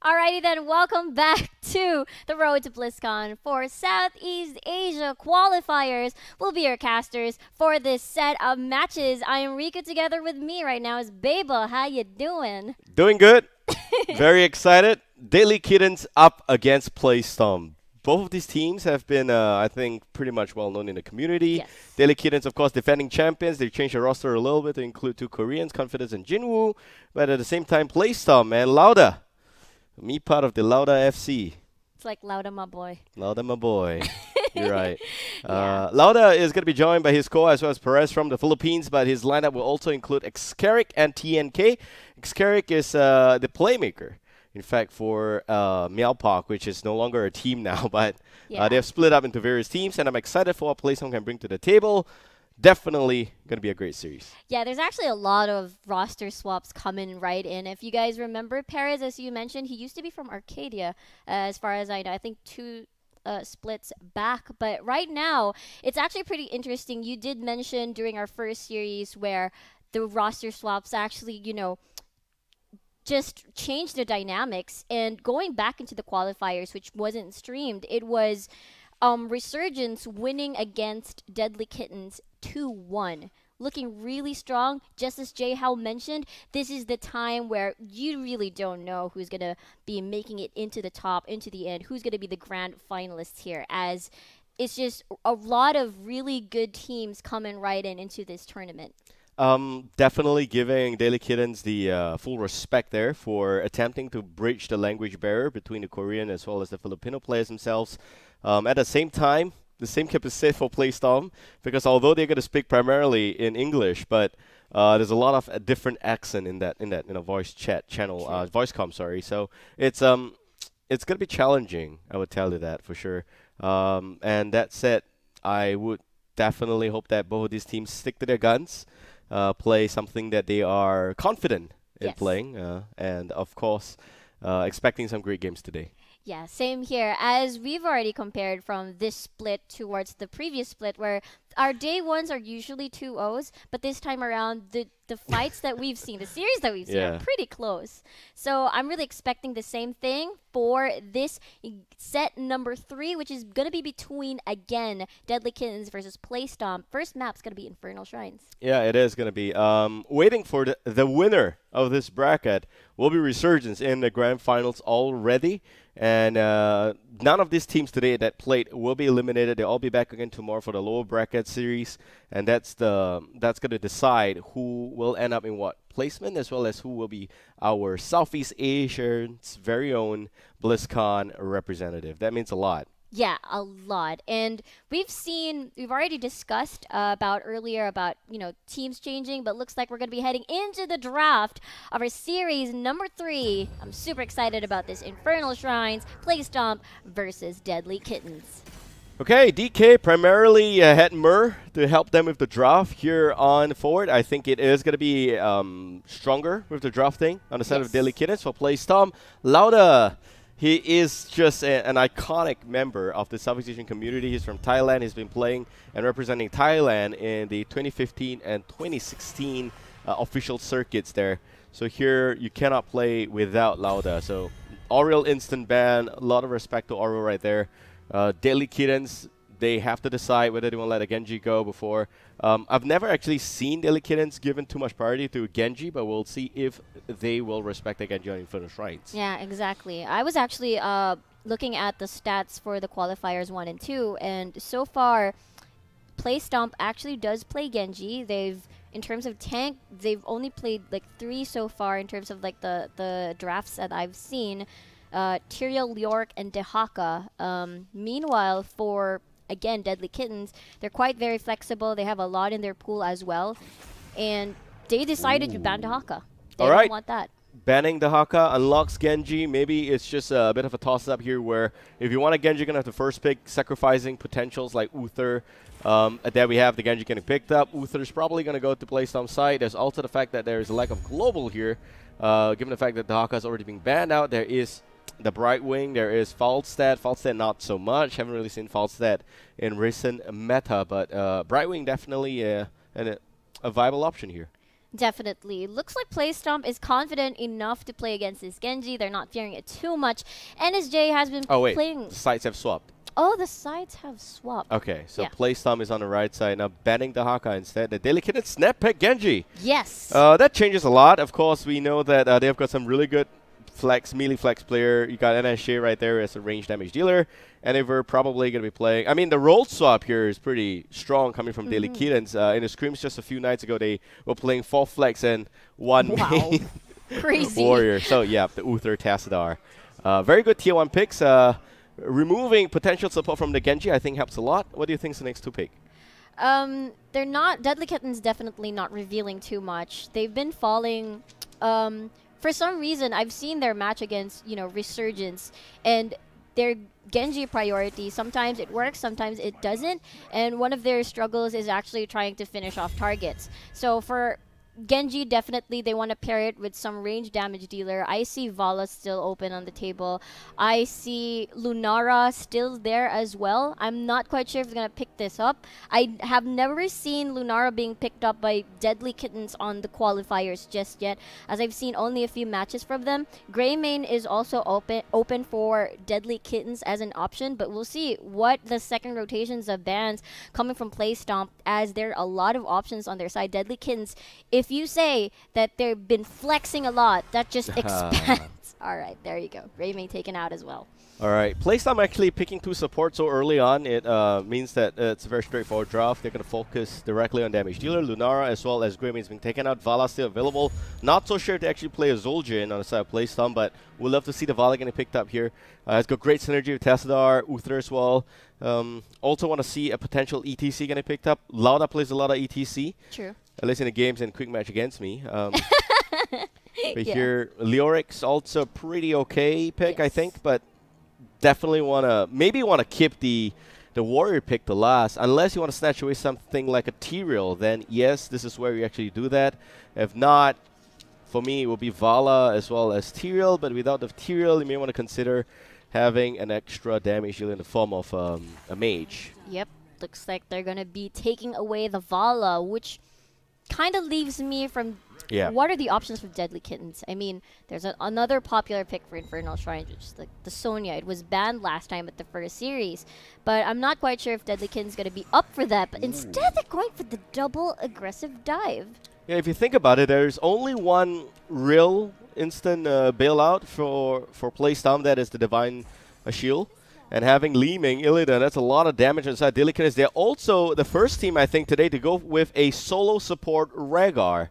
Alrighty then, welcome back to the Road to Blizzcon for Southeast Asia qualifiers. We'll be your casters for this set of matches. I am Rika, together with me right now is Beba. How you doing? Doing good. Very excited. Deadlykittens up against Playstomp. Both of these teams have been, I think, pretty much well known in the community. Yes. Deadlykittens, of course, defending champions. They changed their roster a little bit to include two Koreans, Confidence and Jinwoo. But at the same time, Playstomp, man, Lauda. Me part of the Lauda FC. It's like Lauda, my boy. Lauda, my boy. You're right. Yeah. Lauda is going to be joined by his co as well as Perez from the Philippines, but his lineup will also include Xcarrick and TNK. Xcarrick is the playmaker, in fact, for Meowpock, which is no longer a team now, but Yeah. they have split up into various teams, and I'm excited for what Playstomp can bring to the table. Definitely going to be a great series. Yeah, there's actually a lot of roster swaps coming right in. If you guys remember, Perez, as you mentioned, he used to be from Arcadia, as far as I know. I think two splits back. But right now, it's actually pretty interesting. You did mention during our first series where the roster swaps actually, just changed the dynamics. And going back into the qualifiers, which wasn't streamed, it was Resurgence winning against Deadlykittens 2-1. Looking really strong. Just as Jay Hao mentioned, this is the time where you really don't know who's going to be making it into the top, into the end, who's going to be the grand finalists here, as it's just a lot of really good teams coming right into this tournament. Definitely giving Deadlykittens the full respect there for attempting to bridge the language barrier between the Korean as well as the Filipino players themselves. At the same time, the same can be said for Playstomp, because although they're going to speak primarily in English, but there's a lot of different accent in that voice chat channel, voice com, sorry. So it's going to be challenging, I would tell you that for sure. And that said, I would definitely hope that both of these teams stick to their guns. Play something that they are confident in playing, and of course, expecting some great games today. Yeah, same here. As we've already compared from this split towards the previous split, where our day ones are usually 2-0s, but this time around, the fights that we've seen, the series that we've seen, are pretty close. So I'm really expecting the same thing for this set number 3, which is going to be between, again, Deadlykittens versus Playstomp. First map's going to be Infernal Shrines. Yeah, it is going to be. Waiting for the winner of this bracket will be Resurgence in the grand finals already. And none of these teams today that played will be eliminated. They'll all be back again tomorrow for the lower bracket series, and that's going to decide who will end up in what placement, as well as who will be our Southeast Asia's very own BlizzCon representative. That means a lot. Yeah, a lot. And we've already discussed earlier about, teams changing, but looks like we're going to be heading into the draft of our series number 3. I'm super excited about this. Infernal Shrines, Playstomp versus Deadlykittens. Okay, DK primarily had Mur to help them with the draft here on forward. I think it is going to be stronger with the drafting on the side of Deadlykittens for Playstomp. Lauda, he is just an iconic member of the Southeast Asian community. He's from Thailand. He's been playing and representing Thailand in the 2015 and 2016 official circuits there. So here, you cannot play without Lauda. So Oriel instant ban. A lot of respect to Oriel right there. Deadlykittens, they have to decide whether they want to let a Genji go before. I've never actually seen Deadlykittens given too much priority to Genji, but we'll see if they will respect the Genji on Infernal Shrines. Yeah, exactly. I was actually looking at the stats for the qualifiers 1 and 2, and so far, Playstomp actually does play Genji. In terms of tank, they've only played like 3 so far in terms of like the drafts that I've seen. Tyrael, York, and Dehaka. Meanwhile, for, again, Deadlykittens, they're quite very flexible. They have a lot in their pool as well. And they decided to ban Dehaka. They don't want that. Banning Dehaka unlocks Genji. Maybe it's just a bit of a toss-up here where if you want a Genji, you're going to have to first pick, sacrificing potentials like Uther. There we have the Genji getting picked up. Uther's probably going to go to Playstomp's side. There's also the fact that there is a lack of global here. Given the fact that Dehaka has already been banned out, there is the Brightwing, there is Falstad. Falstad not so much. Haven't really seen Falstad in recent meta, but Brightwing definitely a viable option here. Definitely. Looks like Playstomp is confident enough to play against this Genji. They're not fearing it too much. NSJ has been Oh, wait. playing... The sides have swapped. Oh, the sides have swapped. Okay, so Yeah. Playstomp is on the right side. Now banning the Haka instead. The Deadlykittens snap pick Genji. Yes. That changes a lot. Of course, we know that they've got some really good melee flex player. You got NSJ right there as a range damage dealer. And they were probably going to be playing... I mean, the role swap here is pretty strong coming from Deadlykittens. In the scrims just a few nights ago, they were playing 4 flex and 1 main Crazy. warrior. So, yeah, the Uther Tassadar. Very good tier 1 picks. Removing potential support from the Genji, I think, helps a lot. What do you think is the next 2 pick? They're not... Deadlykittens definitely not revealing too much. They've been falling... for some reason, I've seen their match against, Resurgence, and their Genji priority, sometimes it works, sometimes it doesn't, and one of their struggles is actually trying to finish off targets. So for Genji, definitely they want to pair it with some range damage dealer. I see Vala still open on the table. I see Lunara still there as well. I'm not quite sure if they're going to pick this up. I have never seen Lunara being picked up by Deadlykittens on the qualifiers just yet, as I've seen only a few matches from them. Greymane is also open for Deadlykittens as an option, but we'll see what the second rotations of bans coming from Playstomp, as there are a lot of options on their side. Deadlykittens, if you say that they've been flexing a lot, that just expands. All right, there you go. Greymane taken out as well. All right, Playstomp actually picking 2 supports so early on. It means that it's a very straightforward draft. They're going to focus directly on damage dealer. Lunara as well as Greymane's been taken out. Vala still available. Not so sure to actually play a Zul'jin on the side of Playstomp, but we'll love to see the Vala getting picked up here. It's got great synergy with Tassadar, Uther as well. Also want to see a potential ETC getting picked up. Lauda plays a lot of ETC. True. At least in the games and quick match against me. But here, Leoric's also pretty okay pick, Yes. I think, but definitely maybe want to keep the warrior pick to last, unless you want to snatch away something like a Tyrael. Then yes, this is where you actually do that. If not, for me, it will be Vala as well as Tyrael. But without the Tyrael, you may want to consider having an extra damage dealer in the form of a mage. Yep, looks like they're gonna be taking away the Vala, which kind of leaves me from what are the options for Deadlykittens? I mean, there's another popular pick for Infernal Shrine, which is the Sonya. It was banned last time at the first series, but I'm not quite sure if Deadlykittens is going to be up for that. But instead, they're going for the double aggressive dive. Yeah, if you think about it, there's only one real instant bailout for Playstomp, that is the Divine Shield. And having Li Ming, Illidan, that's a lot of damage inside Deadlykittens. They're also the first team, I think, today to go with a solo support Rhaegar.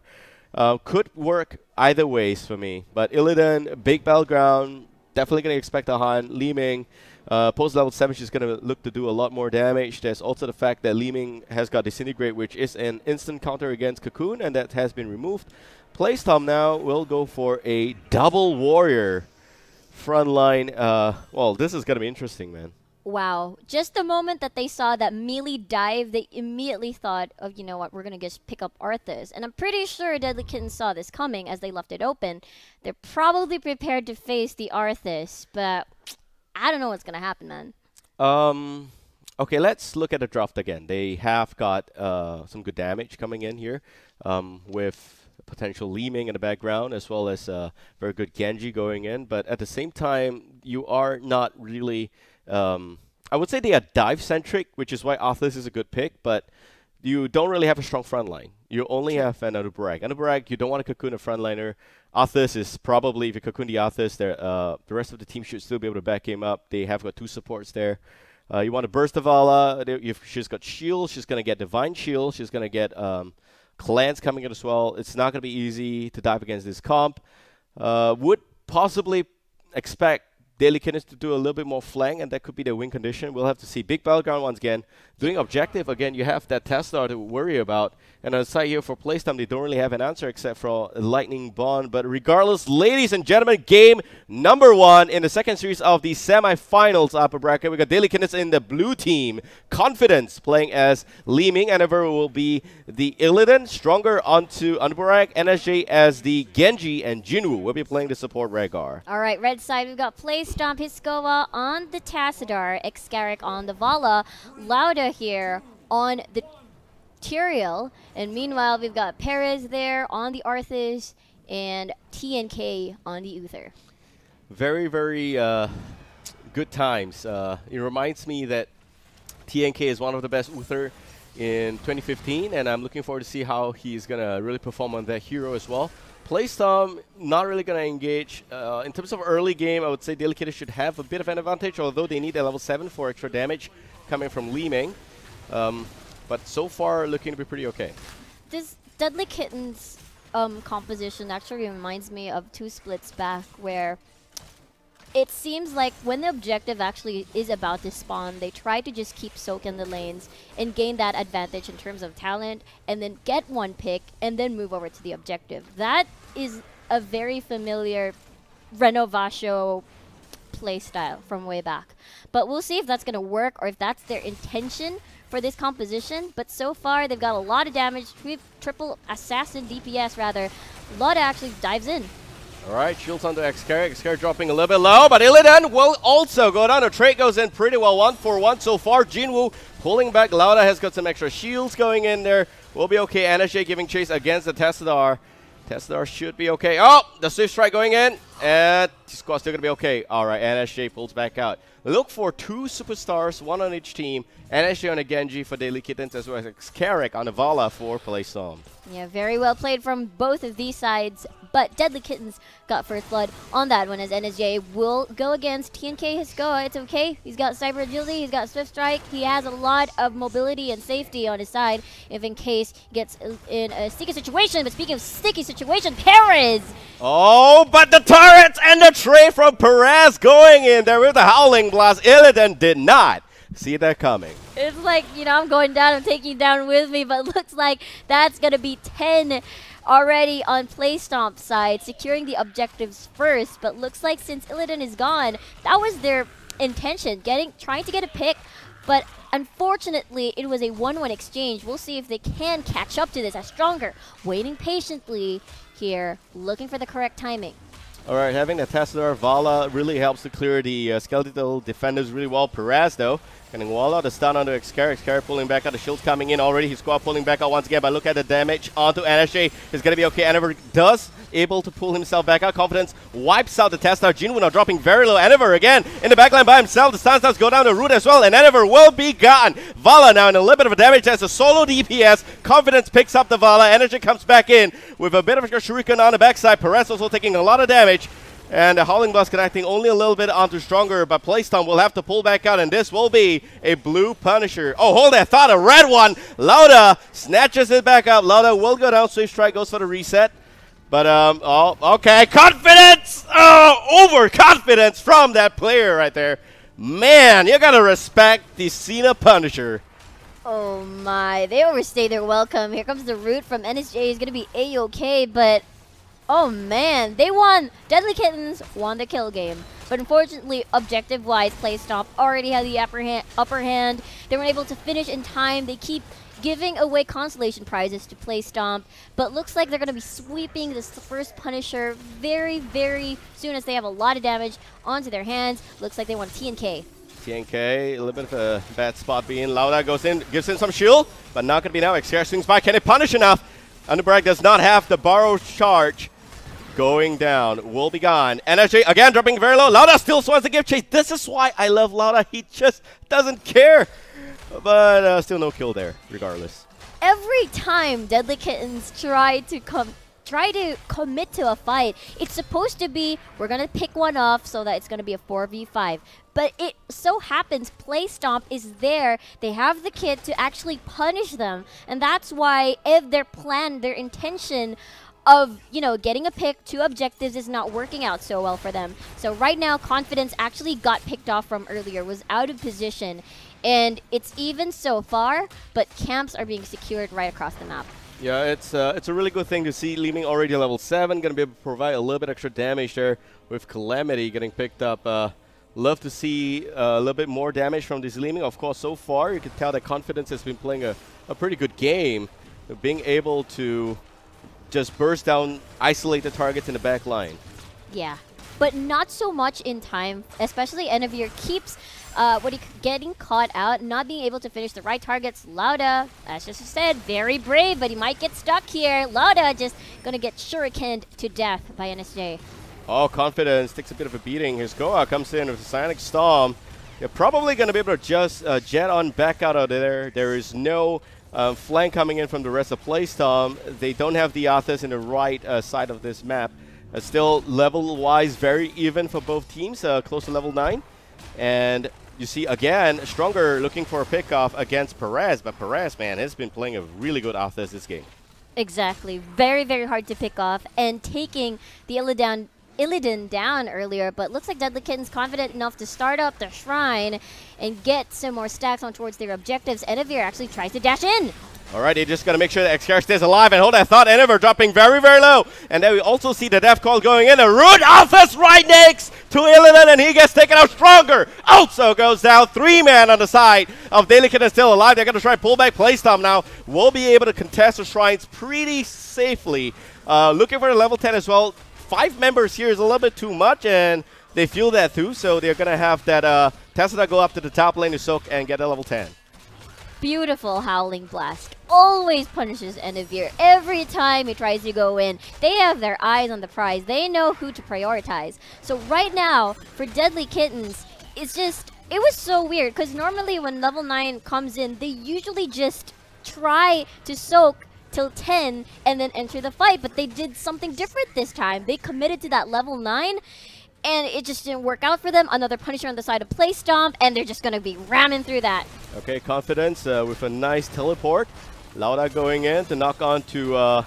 Could work either ways for me. But Illidan, big battleground, definitely going to expect a hunt. Li Ming, post level 7, she's going to look to do a lot more damage. There's also the fact that Li Ming has got Disintegrate, which is an instant counter against Cocoon, and that has been removed. Playstomp now will go for a double warrior frontline. Well, this is going to be interesting, man. Wow. Just the moment that they saw that melee dive, they immediately thought of, you know what, we're going to just pick up Arthas. And I'm pretty sure Deadlykittens saw this coming as they left it open. They're probably prepared to face the Arthas, but I don't know what's going to happen, man. Okay, let's look at the draft again. They have got some good damage coming in here with potential Li Ming in the background, as well as very good Genji going in. But at the same time, you are not really... I would say they are dive-centric, which is why Arthas is a good pick, but you don't really have a strong frontline. You only have an Anubarak. Anubarak, you don't want to cocoon a frontliner. Arthas is probably, if you cocoon the Arthas, the rest of the team should still be able to back him up. They have got 2 supports there. You want to burst the Vala. She's got shield. She's going to get Divine Shield. She's going to get clans coming in as well. It's not going to be easy to dive against this comp. Would possibly expect Deadlykittens to do a little bit more flank, and that could be the win condition. We'll have to see. Big battleground once again. Doing objective, again, you have that Tesla to worry about. And on the side here for Playstomp, they don't really have an answer except for a Lightning Bond. But regardless, ladies and gentlemen, game number 1 in the second series of the semifinals upper bracket. We got Deadlykittens in the blue team. Confidence playing as Li Ming. Another will be the Illidan. Stronger onto Anubarak. NSJ as the Genji, and Jinwoo will be playing the support Rhaegar. All right, red side, we've got Playstomp, Hiskoa on the Tassadar, Excarric on the Vala, Lauda here on the Tyrael. And meanwhile, we've got Perez there on the Arthas and TNK on the Uther. Very, very good times. It reminds me that TNK is one of the best Uther in 2015, and I'm looking forward to see how he's going to really perform on that hero as well. Playstomp, not really going to engage. In terms of early game, I would say Deadlykittens should have a bit of an advantage, although they need a level 7 for extra damage coming from Li Ming. But so far, looking to be pretty okay. This Deadlykittens composition actually reminds me of 2 splits back, where it seems like when the objective actually is about to spawn, they try to just keep soak in the lanes and gain that advantage in terms of talent, and then get one pick and then move over to the objective. That is a very familiar Renovasio playstyle from way back. But we'll see if that's going to work or if that's their intention for this composition. But so far, they've got a lot of damage. Triple assassin DPS, rather. Lotta actually dives in. All right, shields onto Xcarry. Xcarry dropping a little bit low, but Illidan will also go down. The trade goes in pretty well, 1-for-1 so far. Jinwoo pulling back. Lauda has got some extra shields going in there. Will be okay. NSJ giving chase against the Testadar. Testadar should be okay. Oh, the Swift Strike going in, and Squad's still going to be okay. All right, NSJ pulls back out. Look for 2 superstars, 1 on each team. NSJ on a Genji for Deadlykittens, as well as Xcarrick on a Vala for Playstomp. Yeah, very well played from both of these sides, but Deadlykittens got first blood on that one, as NSJ will go against TNK Hiskoa. It's okay. He's got Cyber Agility, he's got Swift Strike, he has a lot of mobility and safety on his side if in case he gets in a sticky situation. But speaking of sticky situation, Perez! Oh, but the turrets and the tray from Perez going in there with the Howling Blast. Illidan did not see that coming. It's like, you know, I'm going down, I'm taking you down with me, but looks like that's going to be 10 already on Playstomp's side, securing the objectives first. But looks like since Illidan is gone, that was their intention, trying to get a pick. But unfortunately, it was a 1-1 exchange. We'll see if they can catch up to this as Stronger, waiting patiently here, looking for the correct timing. All right, having the Testadar Vala really helps to clear the skeletal defenders really well. Perez, though, getting wall out the stun onto Xcarry. Xcarry pulling back out. The shields coming in already. His squad pulling back out once again. But look at the damage onto NSJ. It's going to be okay. Enever does able to pull himself back out. Confidence wipes out the Testadar. Jinwoo now dropping very low. Enever again in the backline by himself. The stun stars go down the root as well. And Enever will be gone. Vala now in a little bit of a damage as a solo DPS. Confidence picks up the Vala. NSJ comes back in with a bit of a shuriken on the backside. Perez also taking a lot of damage. And the Howling Blast connecting only a little bit onto Stronger, but Playstomp will have to pull back out, and this will be a blue Punisher. Oh, hold that thought, a red one. Lauda snatches it back up. Lauda will go down. Swift Strike goes for the reset. But, oh, okay. Confidence! Oh, overconfidence from that player right there. Man, you got to respect the Cena Punisher. Oh, my. They overstayed their welcome. Here comes the root from NSJ. He's going to be A-okay, but... oh man, they won! Deadlykittens won the kill game. But unfortunately, objective-wise, Playstomp already had the upper hand. They weren't able to finish in time. They keep giving away consolation prizes to Playstomp. But looks like they're going to be sweeping this first Punisher very, very soon, as they have a lot of damage onto their hands. Looks like they want TNK. TNK, a little bit of a bad spot being. Lauda goes in, gives in some shield, but not going to be now. Xcarry swings by. Can it punish enough? Underbrag does not have the borrow charge. Going down, will be gone. NSJ again dropping very low. Lauda still wants to give chase. This is why I love Lauda. He just doesn't care. But still no kill there, regardless. Every time Deadlykittens try to commit to a fight, it's supposed to be, we're going to pick one off so that it's going to be a 4v5. But it so happens Playstomp is there. They have the kit to actually punish them. And that's why if their plan, their intention of, you know, getting a pick, 2 objectives is not working out so well for them. So right now, Confidence actually got picked off from earlier, was out of position. And it's even so far, but camps are being secured right across the map. Yeah, it's a really good thing to see Li Ming already level 7, going to be able to provide a little bit extra damage there with Calamity getting picked up. Love to see a little bit more damage from this Li Ming. Of course, so far, you can tell that Confidence has been playing a pretty good game, being able to just burst down isolated targets in the back line. Yeah. but not so much in time, especially Enavir keeps getting caught out, not being able to finish the right targets. Lauda, as just said, very brave, but he might get stuck here. Lauda just gonna get shurikened to death by NSJ. Oh, Confidence takes a bit of a beating. Here's Goa comes in with a Psionic Storm. They're probably going to be able to just jet on back out of there. There is no flank coming in from the rest of Playstomp. They don't have the Arthas in the right side of this map. Still, level-wise, very even for both teams, close to level 9. And you see, again, Stronger looking for a pickoff against Perez. But Perez, man, has been playing a really good Arthas this game. Exactly. Very, very hard to pick off. And taking the Illidan down earlier, but looks like Deadlykittens confident enough to start up the shrine and get some more stacks on towards their objectives. Enavir actually tries to dash in. All right, they're just going to make sure that Xcar stays alive and hold that thought. Enavir dropping very, very low. And then we also see the death call going in. A Root Office right next to Illidan, and he gets taken out. Stronger also goes down. 3-man on the side of Deadlykittens still alive. They're going to try and pull back. Playstomp now will be able to contest the shrines pretty safely. Looking for the level 10 as well. 5 members here is a little bit too much, and they feel that too, so they're going to have that Tesla go up to the top lane to soak and get a level 10. Beautiful Howling Blast. Always punishes Enavir every time he tries to go in. They have their eyes on the prize. They know who to prioritize. So right now, for Deadlykittens, it was so weird, because normally when level 9 comes in, they usually just try to soak till 10 and then enter the fight, but they did something different this time. They committed to that level 9 and it just didn't work out for them. Another Punisher on the side of Playstomp, and they're just going to be ramming through that. Okay, Confidence with a nice teleport. Lauda going in to knock on to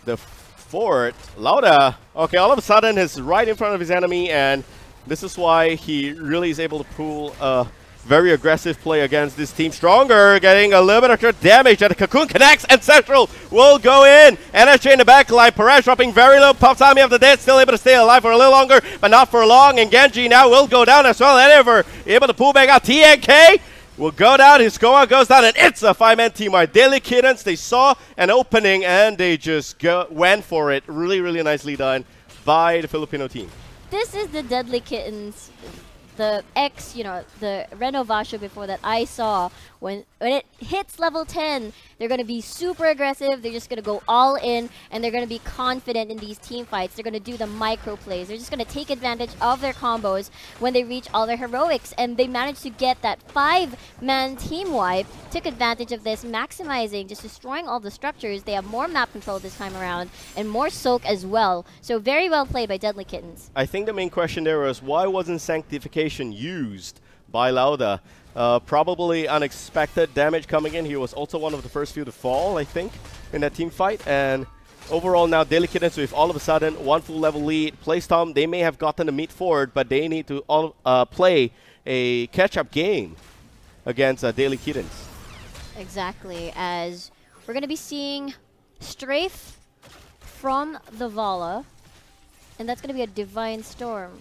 the fort. Lauda, okay, all of a sudden is right in front of his enemy, and this is why he really is able to pull very aggressive play against this team. Stronger, getting a little bit of extra damage, and the Cocoon connects, and Central will go in. NSJ in the back line. Perez dropping very low. Popsami of the Dead still able to stay alive for a little longer, but not for long. And Genji now will go down as well. Enavir able to pull back out. TNK will go down. His Goa goes down, and it's a 5-man team. Right, Deadlykittens, they saw an opening, and they just went for it. Really, really nicely done by the Filipino team. This is the Deadlykittens, the the Renovation before that I saw. When it hits level 10, they're going to be super aggressive. They're just going to go all in, and they're going to be confident in these team fights. They're going to do the micro plays. They're just going to take advantage of their combos when they reach all their heroics, and they managed to get that 5-man team wipe. Took advantage of this, maximizing, just destroying all the structures. They have more map control this time around, and more soak as well. So very well played by Deadlykittens. I think the main question there was, why wasn't Sanctification used by Lauda? Probably unexpected damage coming in. He was also one of the first few to fall, I think, in that team fight. And overall now, Deadlykittens with all of a sudden 1 full level lead. Playstomp, they may have gotten the meat forward, but they need to play a catch-up game against Deadlykittens. Exactly, as we're going to be seeing Strafe from the Vala, and that's going to be a Divine Storm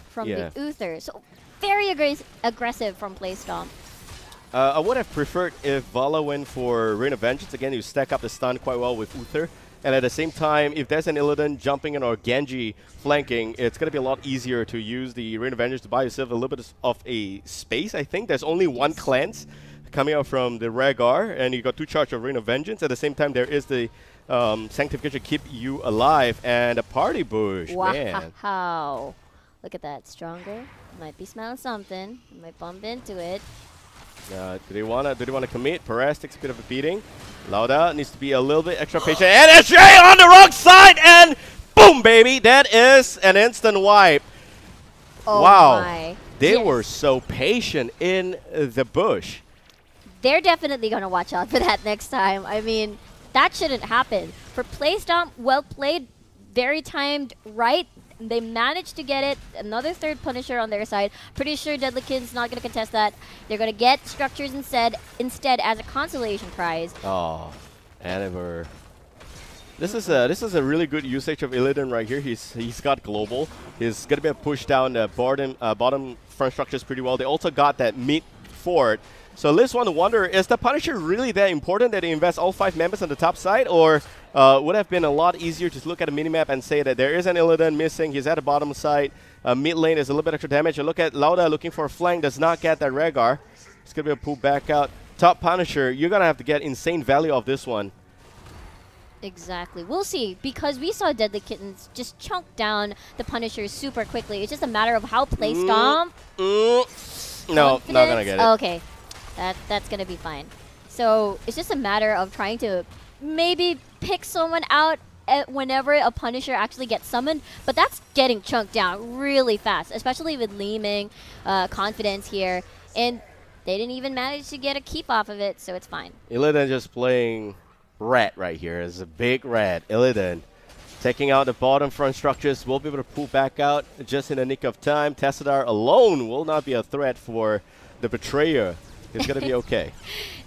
from the Uther. So very aggressive from Playstomp. I would have preferred if Vala went for Rain of Vengeance. Again, you stack up the stun quite well with Uther. And at the same time, if there's an Illidan jumping in or Genji flanking, it's going to be a lot easier to use the Rain of Vengeance to buy yourself a little bit of a space, I think. There's only one cleanse coming out from the Rhaegar, and you got 2 charge of Rain of Vengeance. At the same time, there is the Sanctification keep you alive, and a Party Bush. Man. Wow. Look at that. Stronger. Might be smelling something. Might bump into it. Do they wanna commit? Perez takes a bit of a beating. Lauda needs to be a little bit extra patient. And SJ on the wrong side, and boom, baby! That is an instant wipe. Oh wow. My. They were so patient in the bush. They're definitely going to watch out for that next time. I mean, that shouldn't happen. For Playstomp, well played, very timed right. They managed to get it. Another 3rd Punisher on their side. Pretty sure Deadlykittens not going to contest that. They're going to get structures instead as a consolation prize. Oh, Enavir. This is a really good usage of Illidan right here. He's got global. He's going to be able to push down the bottom front structures pretty well. They also got that mid fort. So Liz want to wonder, is the Punisher really that important that they invest all 5 members on the top side, or would have been a lot easier to look at a minimap and say that there is an Illidan missing, he's at the bottom side, Mid lane is a little bit extra damage. You look at Lauda looking for a flank, does not get that Rhaegar. It's going to be a pull back out. Top Punisher, you're going to have to get insane value of this one. Exactly. We'll see, because we saw Deadlykittens just chunk down the Punishers super quickly. It's just a matter of how Playstomp. No, not going to get it. Okay, that's going to be fine. So it's just a matter of trying to maybe pick someone out whenever a Punisher actually gets summoned, but that's getting chunked down really fast, especially with Li Ming, Confidence here, and they didn't even manage to get a keep off of it, so it's fine. Illidan just playing rat right here. It's a big rat. Illidan taking out the bottom front structures. Will be able to pull back out just in the nick of time. Tassadar alone will not be a threat for the Betrayer. It's going to be okay.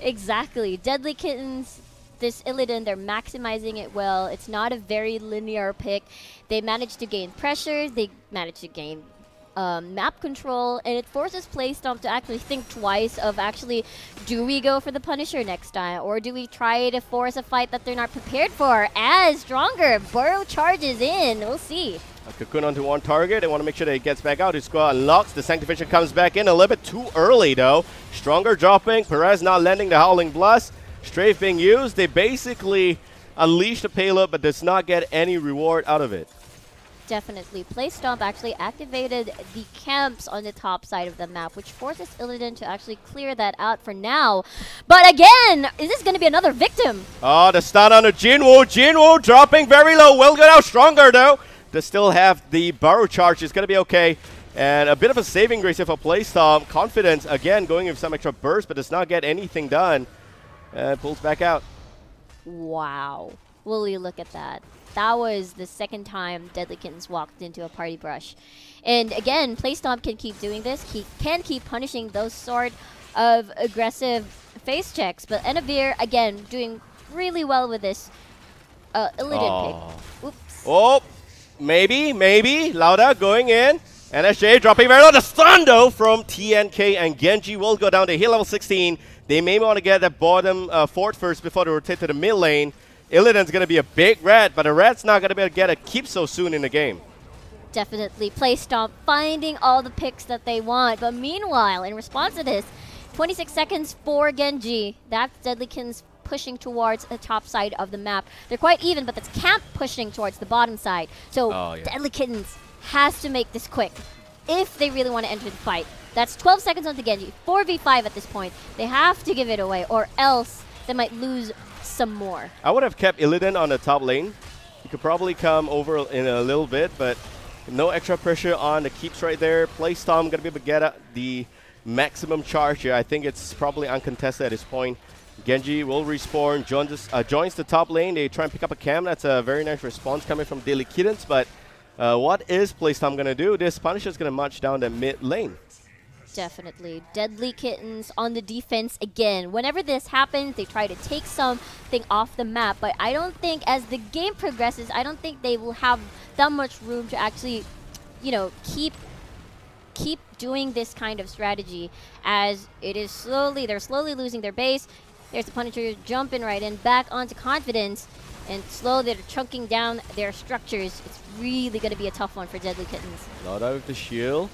Exactly. Deadlykittens, this Illidan, they're maximizing it well. It's not a very linear pick. They managed to gain pressure. They managed to gain map control, and it forces Playstomp to actually think twice of actually, do we go for the Punisher next time, or do we try to force a fight that they're not prepared for? As Stronger Burrow charges in, we'll see. A Cocoon onto one target. They want to make sure that he gets back out. His squad unlocks. The Sanctification comes back in a little bit too early, though. Stronger dropping. Perez not landing the Howling Blast. Strafe being used. They basically unleash the payload, but does not get any reward out of it. Definitely. Playstomp actually activated the camps on the top side of the map, which forces Illidan to actually clear that out for now. But again, is this going to be another victim? Oh, the stun on the Jinwoo. Jinwoo dropping very low. Will get out stronger, though. To still have the Burrow charge is going to be okay. And a bit of a saving grace here for Playstomp. Confidence, again, going with some extra burst, but does not get anything done. And pulls back out. Wow. Will you look at that? That was the second time Deadlykittens walked into a party brush. And again, Playstomp can keep doing this. He can keep punishing those sort of aggressive face checks. But Enavir, again, doing really well with this Illidan pick. Oops. Oh, maybe. Lauda going in. NSJ dropping very low. The stun, though, from TNK, and Genji will go down to heal level 16. They may want to get that bottom fort first before they rotate to the mid lane. Illidan's going to be a big rat, but a rat's not going to be able to get a keep so soon in the game. Definitely. Playstomp finding all the picks that they want. But meanwhile, in response to this, 26 seconds for Genji. That's Deadlykittens pushing towards the top side of the map. They're quite even, but that's Camp pushing towards the bottom side. So Deadlykittens has to make this quick if they really want to enter the fight. That's 12 seconds on the Genji. 4v5 at this point. They have to give it away, or else they might lose some more. I would have kept Illidan on the top lane. He could probably come over in a little bit, but no extra pressure on the keeps right there. Playstomp going to be able to get the maximum charge here. I think it's probably uncontested at this point. Genji will respawn, joins the top lane. They try and pick up a cam. That's a very nice response coming from Deadlykittens, but what is Playstomp going to do? This Punisher is going to march down the mid lane. Definitely. Deadlykittens on the defense again. Whenever this happens, they try to take something off the map, but I don't think as the game progresses, I don't think they will have that much room to actually, you know, keep doing this kind of strategy, as it is they're slowly losing their base. There's the Punisher jumping right in, back onto Confidence, and slowly they're chunking down their structures. It's really going to be a tough one for Deadlykittens. Not out of the shield.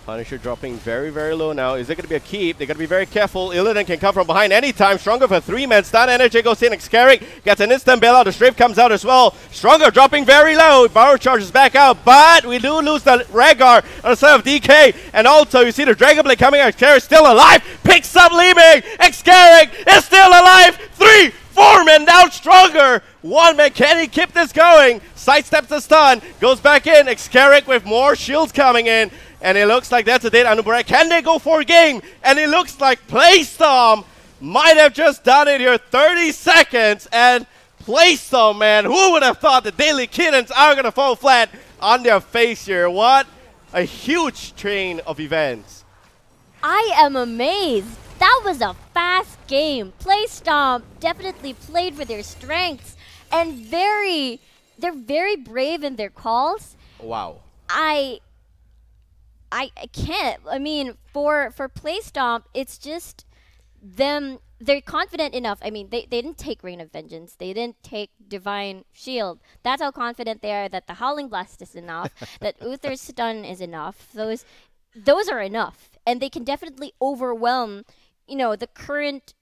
Punisher dropping very, very low now. Is it going to be a keep? They got to be very careful. Illidan can come from behind anytime. Stronger for 3-man stun. Energy goes in. Xcarrick gets an instant bailout. The strafe comes out as well. Stronger dropping very low. Burrow charges back out, but we do lose the Rhaegar on the side of DK. And also, you see the Dragon Blade coming out. Xcarrick still alive. Picks up Li Ming. Xcarrick is still alive. 3, 4 men down. Stronger. 1 man. Can he keep this going? Sidesteps the stun. Goes back in. Xcarrick with more shields coming in. And it looks like that's a dead Anubara. Can they go for a game? And it looks like Playstomp might have just done it here. 30 seconds. And Playstomp, man, who would have thought the Deadlykittens are going to fall flat on their face here? What a huge train of events. I am amazed. That was a fast game. Playstomp definitely played with their strengths. And they're very brave in their calls. Wow. I can't. I mean, for Playstomp, it's just them they're confident enough. I mean, they didn't take Rain of Vengeance. They didn't take Divine Shield. That's how confident they are that the Howling Blast is enough, that Uther's Stun is enough. Those are enough. And they can definitely overwhelm, the current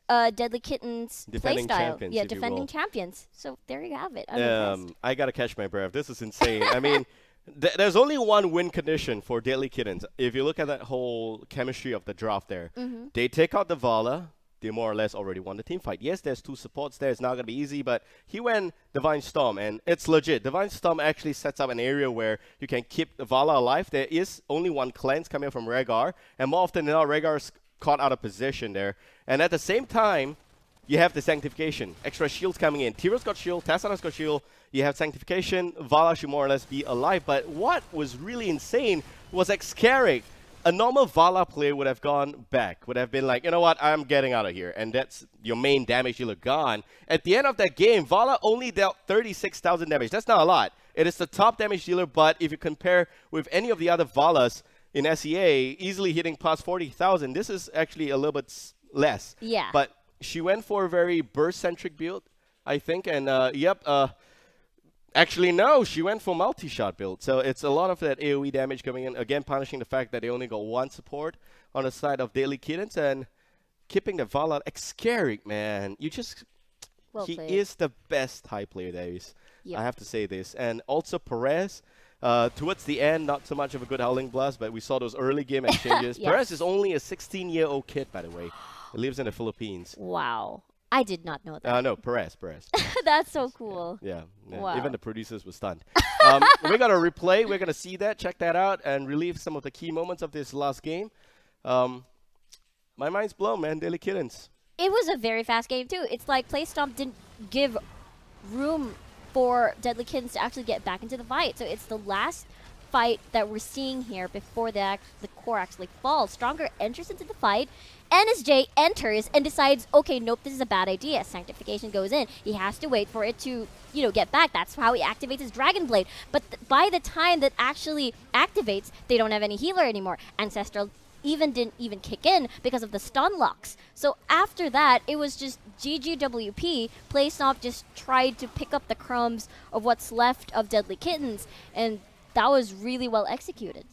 Deadly Kittens Defending playstyle. champions, Yeah, if you defending will. champions. So there you have it. I'm impressed. I gotta catch my breath. This is insane. I mean, there's only one win condition for Deadly Kittens. If you look at that whole chemistry of the draft there, they take out the Vala. They more or less already won the team fight. Yes, there's 2 supports there. It's not going to be easy, but he went Divine Storm, and it's legit. Divine Storm actually sets up an area where you can keep the Vala alive. There is only one cleanse coming from Rhaegar, and more often than not, Rhaegar is caught out of position there. And at the same time, you have the Sanctification. Extra shields coming in. Tyra's got shield, Tassana's got shield. You have Sanctification. Vala should more or less be alive. But what was really insane was Xcarrick. A normal Vala player would have gone back, would have been like, you know what, I'm getting out of here. And that's your main damage dealer gone. At the end of that game, Vala only dealt 36,000 damage. That's not a lot. It is the top damage dealer, but if you compare with any of the other Valas in SEA, easily hitting past 40,000, this is actually a little bit less. Yeah. But she went for a very burst-centric build, I think. And, actually, no, she went for multi-shot build. So it's a lot of that AoE damage coming in. Again, punishing the fact that they only got 1 support on the side of Deadlykittens and keeping the Vala. Xcarrick, man. He is the best high player there is. Yep. I have to say this. And also Perez, towards the end, not so much of a good Howling Blast, but we saw those early game exchanges. Yes. Perez is only a 16-year-old kid, by the way. He lives in the Philippines. Wow. I did not know that. No, Perez. That's so cool. Yeah. Wow. Even the producers were stunned. We're going to replay. We're going to see that, check that out, and relive some of the key moments of this last game. My mind's blown, man. Deadlykittens. It was a very fast game, too. It's like Playstomp didn't give room for Deadlykittens to actually get back into the fight. So it's the last fight that we're seeing here before the core actually falls. Stronger enters into the fight. NSJ enters and decides, okay, nope, this is a bad idea. Sanctification goes in. He has to wait for it to, get back. That's how he activates his Dragon Blade. But by the time that actually activates, they don't have any healer anymore. Ancestral didn't even kick in because of the stun locks. So after that, it was just GGWP. Playstomp just tried to pick up the crumbs of what's left of Deadlykittens, and that was really well executed.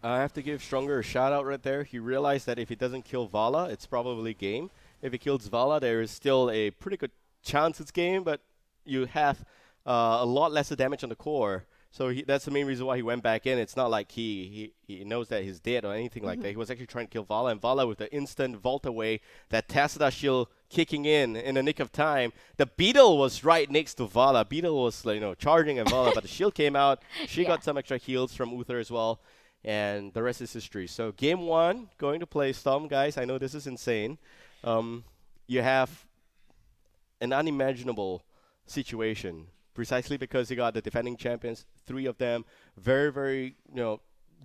I have to give Stronger a shout out right there. He realized that if he doesn't kill Vala, it's probably game. If he kills Vala, there is still a pretty good chance it's game, but you have a lot lesser damage on the core. So that's the main reason why he went back in. It's not like he knows that he's dead or anything like that. He was actually trying to kill Vala, and Vala with the instant vault away, that Tassada shield kicking in the nick of time. The Beetle was right next to Vala. Beetle was charging at Vala, but the shield came out. She got some extra heals from Uther as well. And the rest is history. So game 1, going to Playstomp, guys. I know this is insane. You have an unimaginable situation, precisely because you got the defending champions, 3 of them, very, very,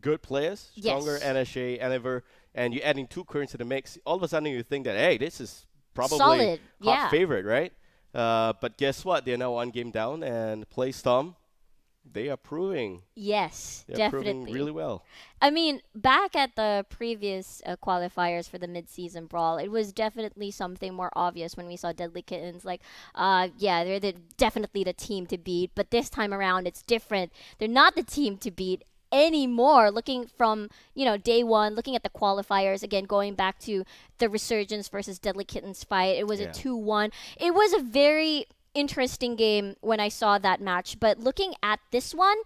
good players, Stronger, NSJ, Enever, and you're adding 2 currents to the mix. All of a sudden, you think that, hey, this is probably solid. hot favorite, right? But guess what? They're now 1 game down, and Playstomp, they are proving. Yes, they're definitely. Proving really well. I mean, back at the previous qualifiers for the mid-season brawl, it was definitely something more obvious when we saw Deadlykittens. Like, they're definitely the team to beat. But this time around, it's different. They're not the team to beat anymore. Looking from, day 1, looking at the qualifiers, again, going back to the Resurgence versus Deadlykittens fight, it was a 2-1. It was a very interesting game when I saw that match, but looking at this one,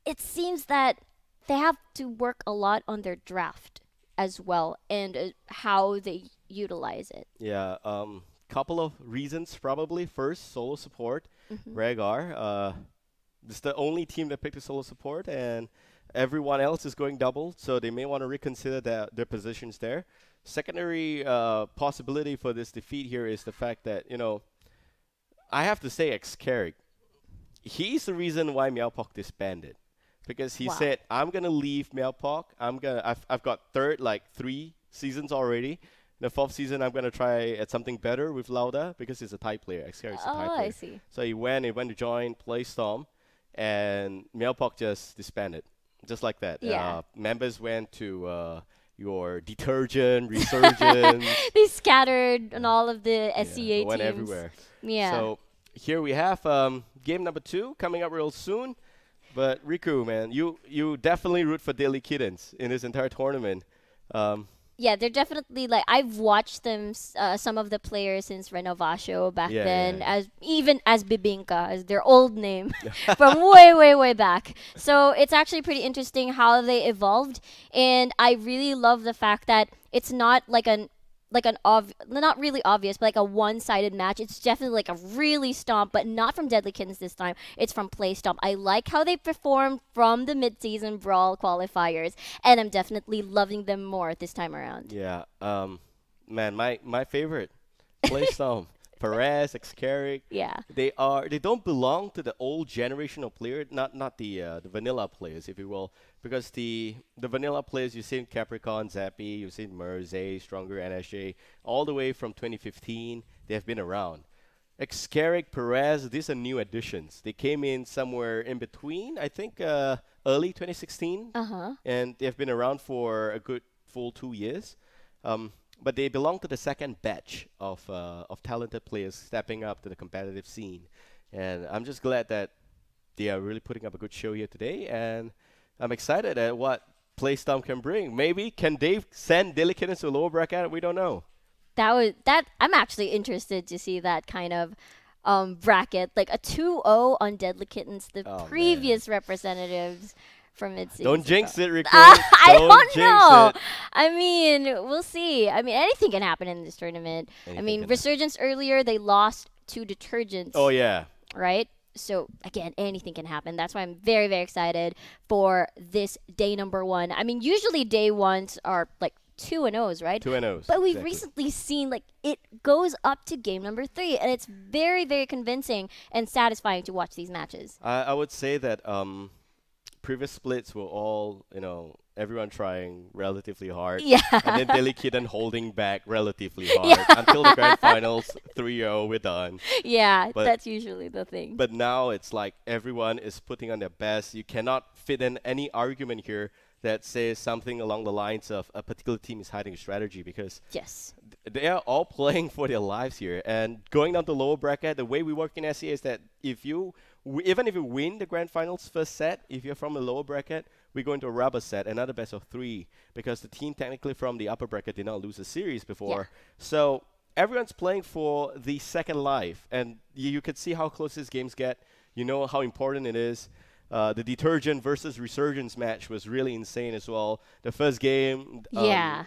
it seems that they have to work a lot on their draft as well and how they utilize it. Yeah, couple of reasons probably. First, solo support. Rhaegar, this is the only team that picked a solo support, and everyone else is going double, so they may want to reconsider their positions there. Secondary possibility for this defeat here is the fact that, I have to say Xcarrick, he's the reason why Meowpoke disbanded. Because he said, I'm going to leave Meowpoke. I've got 3 seasons already. The 4th season, I'm going to try at something better with Lauda because he's a type player. Xcarrick's a type player. I see. So he went to join Playstomp, and Meowpoke just disbanded. Just like that. Yeah. Members went to your detergent, resurgence. They scattered on all of the Yeah, SCA went teams. everywhere. Yeah. So here we have game number 2 coming up real soon. But Riku, man, you definitely root for Deadlykittens in this entire tournament. Yeah, they're definitely like I've watched them. Some of the players since Renovacio back then, as even as Bibinka, as their old name from way back. So it's actually pretty interesting how they evolved, and I really love the fact that it's not like not really obvious, but like a one-sided match. It's definitely like a really stomp, but not from Deadlykittens this time. It's from Playstomp. I like how they performed from the mid-season brawl qualifiers, and I'm definitely loving them more this time around. Yeah, man, my favorite, Playstomp, Perez, Xcarrick. Yeah. They don't belong to the old generational player, not the vanilla players, if you will, because the vanilla players you've seen Capricorn, Zappy, you've seen Merze, Stronger, NSJ, all the way from 2015, they have been around. Xcarrick, Perez, these are new additions. They came in somewhere in between, I think, early 2016, and they've been around for a good full 2 years. But they belong to the second batch of talented players stepping up to the competitive scene. And I'm just glad that they are really putting up a good show here today. And I'm excited at what Playstomp can bring. Maybe can Dave send Deadlykittens to a lower bracket? We don't know. I'm actually interested to see that kind of bracket, like a 2-0 on Deadlykittens, the previous representatives from mid-season. Don't jinx it, Riku. I don't know. It. I mean, we'll see. I mean, anything can happen in this tournament. I mean, Resurgence earlier, they lost to Detergents. Oh, yeah. Right? So, again, anything can happen. That's why I'm very, very excited for this day number 1. I mean, usually day 1s are like 2-0s, right? 2-0s. But we've recently seen like it goes up to game number 3, and it's very, very convincing and satisfying to watch these matches. I would say that previous splits were all, everyone trying relatively hard. Yeah. And then Deadlykitten holding back relatively hard until the grand finals, 3-0, we're done. Yeah, that's usually the thing. But now it's like everyone is putting on their best. You cannot fit in any argument here that says something along the lines of a particular team is hiding a strategy, because they are all playing for their lives here. And going down to lower bracket, the way we work in SEA is that even if you win the grand finals first set, if you're from the lower bracket, we go into a rubber set, another best of 3, because the team technically from the upper bracket did not lose a series before. So everyone's playing for the second life, and you could see how close these games get. You know how important it is. The Detergent versus Resurgence match was really insane as well. The first game, shout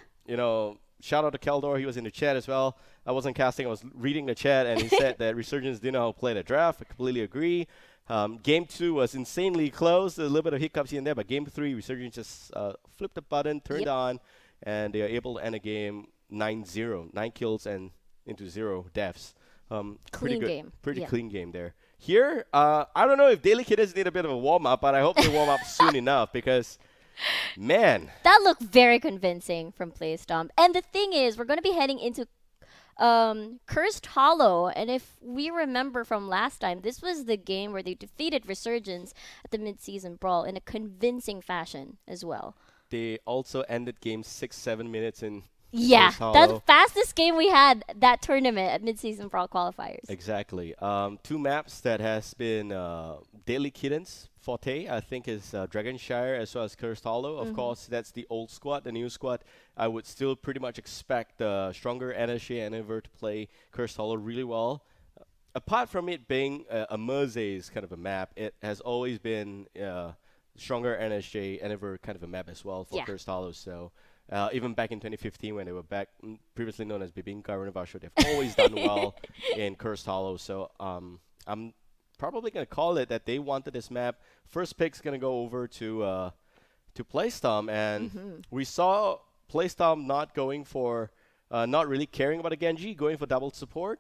out to Keldor. He was in the chat as well. I wasn't casting. I was reading the chat, and he said that Resurgence didn't know how to play the draft. I completely agree. Game 2 was insanely close. A little bit of hiccups here and there, but Game 3, Resurgence just flipped the button, turned on, and they are able to end a game 9-0. 9 kills and into 0 deaths. Pretty good game. Pretty clean game there. Here, I don't know if Deadlykittens need a bit of a warm-up, but I hope they warm up soon enough, because, man. That looked very convincing from Playstomp. And the thing is, we're going to be heading into Cursed Hollow. And if we remember from last time, this was the game where they defeated Resurgence at the mid-season brawl in a convincing fashion as well. They also ended game 6-7 minutes in. Yeah, that's the fastest game we had that tournament at mid-season brawl qualifiers. Exactly. 2 maps that has been Deadlykittens forte, I think, is Dragonshire as well as Cursed Hollow. Of course, that's the old squad. The new squad, I would still pretty much expect the stronger NSJ and Ever to play Cursed Hollow really well. Apart from it being a Merze's kind of a map, it has always been stronger NSJ and Ever kind of a map as well for Cursed Hollow. So. Even back in 2015 when they were back, previously known as Bibinka Renovacio, they've always done well in Cursed Hollow. So I'm probably going to call it that they wanted this map. First pick's going to go over to Playstomp, and we saw Playstomp not going for, not really caring about a Genji, going for double support.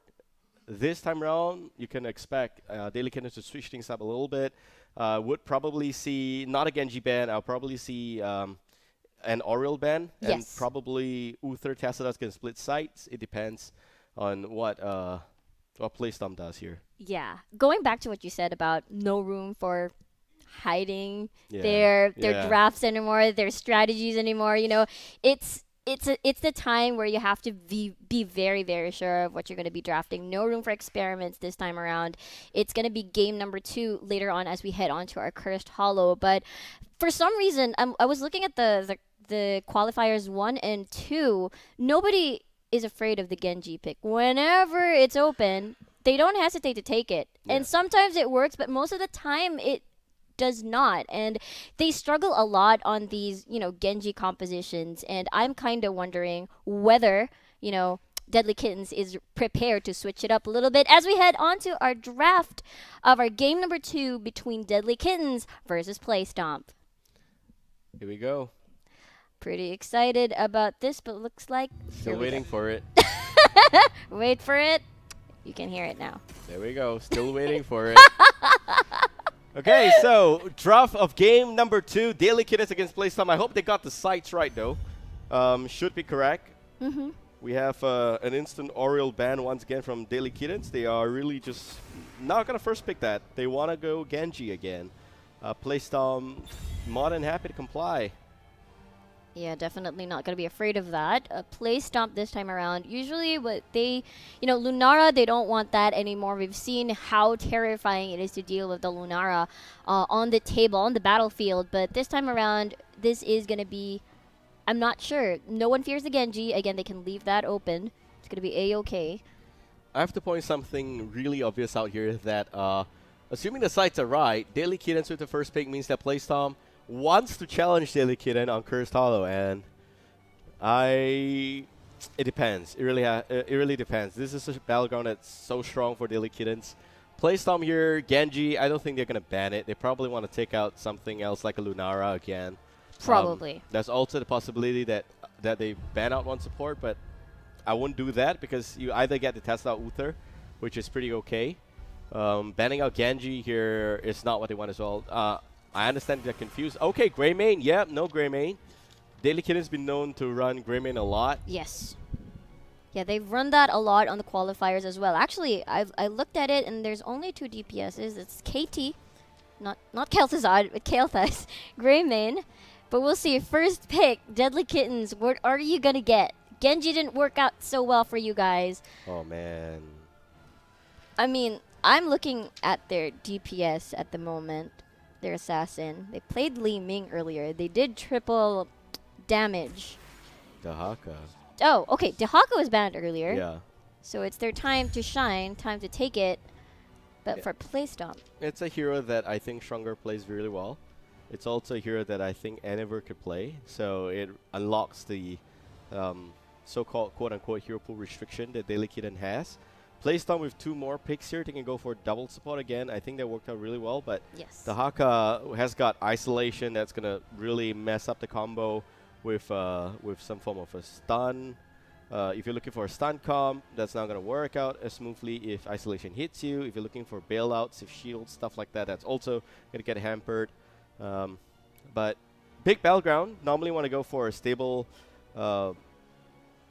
This time around, you can expect Deadlykittens to switch things up a little bit. Would probably see, not a Genji ban, I'll probably see an Oriel ban, and probably Uther Tacitus can split sites. It depends on what Playstomp does here. Yeah. Going back to what you said about no room for hiding Yeah. their Yeah. drafts anymore, their strategies anymore. You know, it's the time where you have to be very, very sure of what you're going to be drafting. No room for experiments this time around. It's going to be game number 2 later on as we head on to our Cursed Hollow. But for some reason, I was looking at the qualifiers 1 and 2. Nobody is afraid of the Genji pick. Whenever it's open, they don't hesitate to take it. Yeah. And sometimes it works, but most of the time it does not. And they struggle a lot on these, Genji compositions. And I'm kind of wondering whether, Deadlykittens is prepared to switch it up a little bit as we head on to our draft of our game number 2 between Deadlykittens versus Playstomp. Here we go. Pretty excited about this, but looks like Still waiting for it. Wait for it. You can hear it now. There we go. Still waiting for it. Okay, so draft of game number 2, Deadlykittens against Playstomp. I hope they got the sites right, though. Should be correct. Mm-hmm. We have an instant Oriole ban once again from Deadlykittens. They are really just not going to first pick that. They want to go Genji again. Playstomp more than happy to comply. Yeah, definitely not going to be afraid of that. Playstomp this time around. Usually what they, Lunara, they don't want that anymore. We've seen how terrifying it is to deal with the Lunara on the table, on the battlefield. But this time around, this is going to be, I'm not sure. No one fears the Genji. Again, they can leave that open. It's going to be A-okay. I have to point something really obvious out here that, assuming the sites are right, Deadlykittens with the first pick means that Playstomp wants to challenge Deadlykitten on Cursed Hollow, and it depends. It really depends. This is a battleground that's so strong for Deadlykittens. Playstomp here, Genji, I don't think they're going to ban it. They probably want to take out something else like a Lunara again. Probably. There's also the possibility that they ban out one support, but I wouldn't do that because you either get to test out Uther, which is pretty okay. Banning out Genji here is not what they want as well. I understand they're confused. Okay, Greymane. Yeah, no Greymane. Deadlykitten's been known to run Greymane a lot. Yes. Yeah, they've run that a lot on the qualifiers as well. Actually, I looked at it, and there's only 2 DPSs. It's KT, not Kel'Thuzad, but Kael'thas, Greymane. But we'll see. First pick, Deadlykittens. What are you going to get? Genji didn't work out so well for you guys. Oh, man. I mean, I'm looking at their DPS at the moment. Their assassin. They played Li Ming earlier. They did triple damage. Dahaka. Oh, okay. Dahaka was banned earlier. Yeah. So it's their time to shine, time to take it. But for Playstomp. It's a hero that I think Stronger plays really well. It's also a hero that I think Eniver could play. So it unlocks the so-called quote-unquote hero pool restriction that Deadlykitten has. Playstomp with 2 more picks here. They can go for double support again. I think that worked out really well. But yes, Dahaka has got isolation that's going to really mess up the combo with some form of a stun. If you're looking for a stun comp, that's not going to work out as smoothly if isolation hits you. If you're looking for bailouts, if shields, stuff like that, that's also going to get hampered. But big battleground. Normally want to go for a stable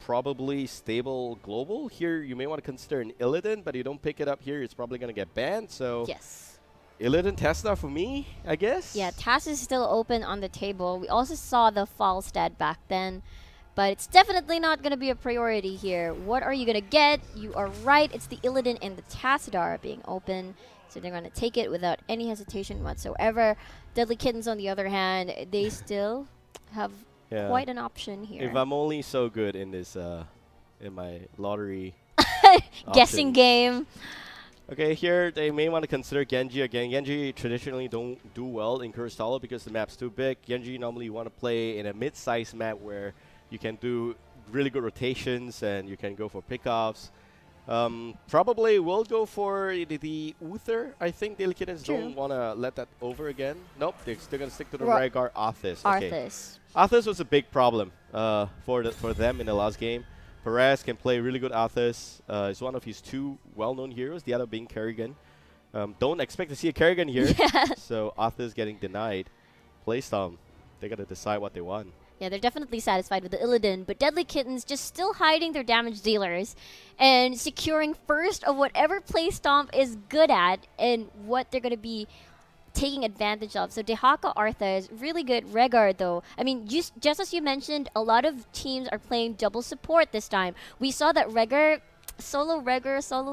probably stable global. Here you may want to consider an Illidan, but you don't pick it up here, it's probably going to get banned. So yes, Illidan Tesla for me, I guess. Yeah, TAS is still open on the table. We also saw the Falstad back then, but it's definitely not going to be a priority here. What are you going to get? You are right. It's the Illidan and the Tassadar being open, so they're going to take it without any hesitation whatsoever. Deadlykittens, on the other hand, they still have quite an option here. If I'm only so good in this, in my lottery guessing game. Okay, here they may want to consider Genji again. Genji traditionally don't do well in Cursed Hollow because the map's too big. Genji normally you want to play in a mid-sized map where you can do really good rotations and you can go for pickoffs. Probably will go for the Uther. I think Deadlykittens don't want to let that over again. Nope, they're still going to stick to the Rygar Arthas. Arthas. Arthas was a big problem for them in the last game. Perez can play really good Arthas. It's one of his 2 well-known heroes, the other being Kerrigan. Don't expect to see a Kerrigan here. So Arthas getting denied. Playstomp, they got to decide what they want. Yeah, they're definitely satisfied with the Illidan, but Deadlykittens just still hiding their damage dealers and securing first of whatever Playstomp is good at and what they're going to be taking advantage of. So Dehaka Artha is really good. Rhaegar, though, I mean, just as you mentioned, a lot of teams are playing double support this time. We saw that solo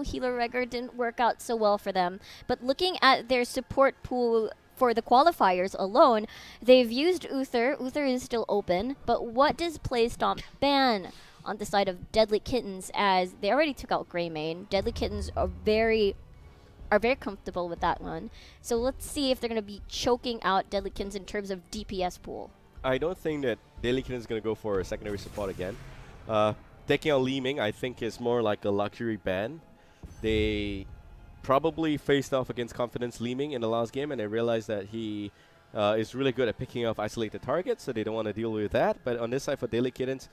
healer Rhaegar didn't work out so well for them. But looking at their support pool for the qualifiers alone, they've used Uther. Uther is still open, but what does Playstomp ban on the side of Deadlykittens, as they already took out Greymane? Deadlykittens are very comfortable with that one. So let's see if they're going to be choking out Deadlykittens in terms of DPS pool. I don't think that Deadlykittens is going to go for a secondary support again. Taking on Li Ming, I think, is more like a luxury ban. They probably faced off against Confidence Li Ming in the last game, and they realized that he is really good at picking off isolated targets, so they don't want to deal with that. But on this side for Deadlykittens,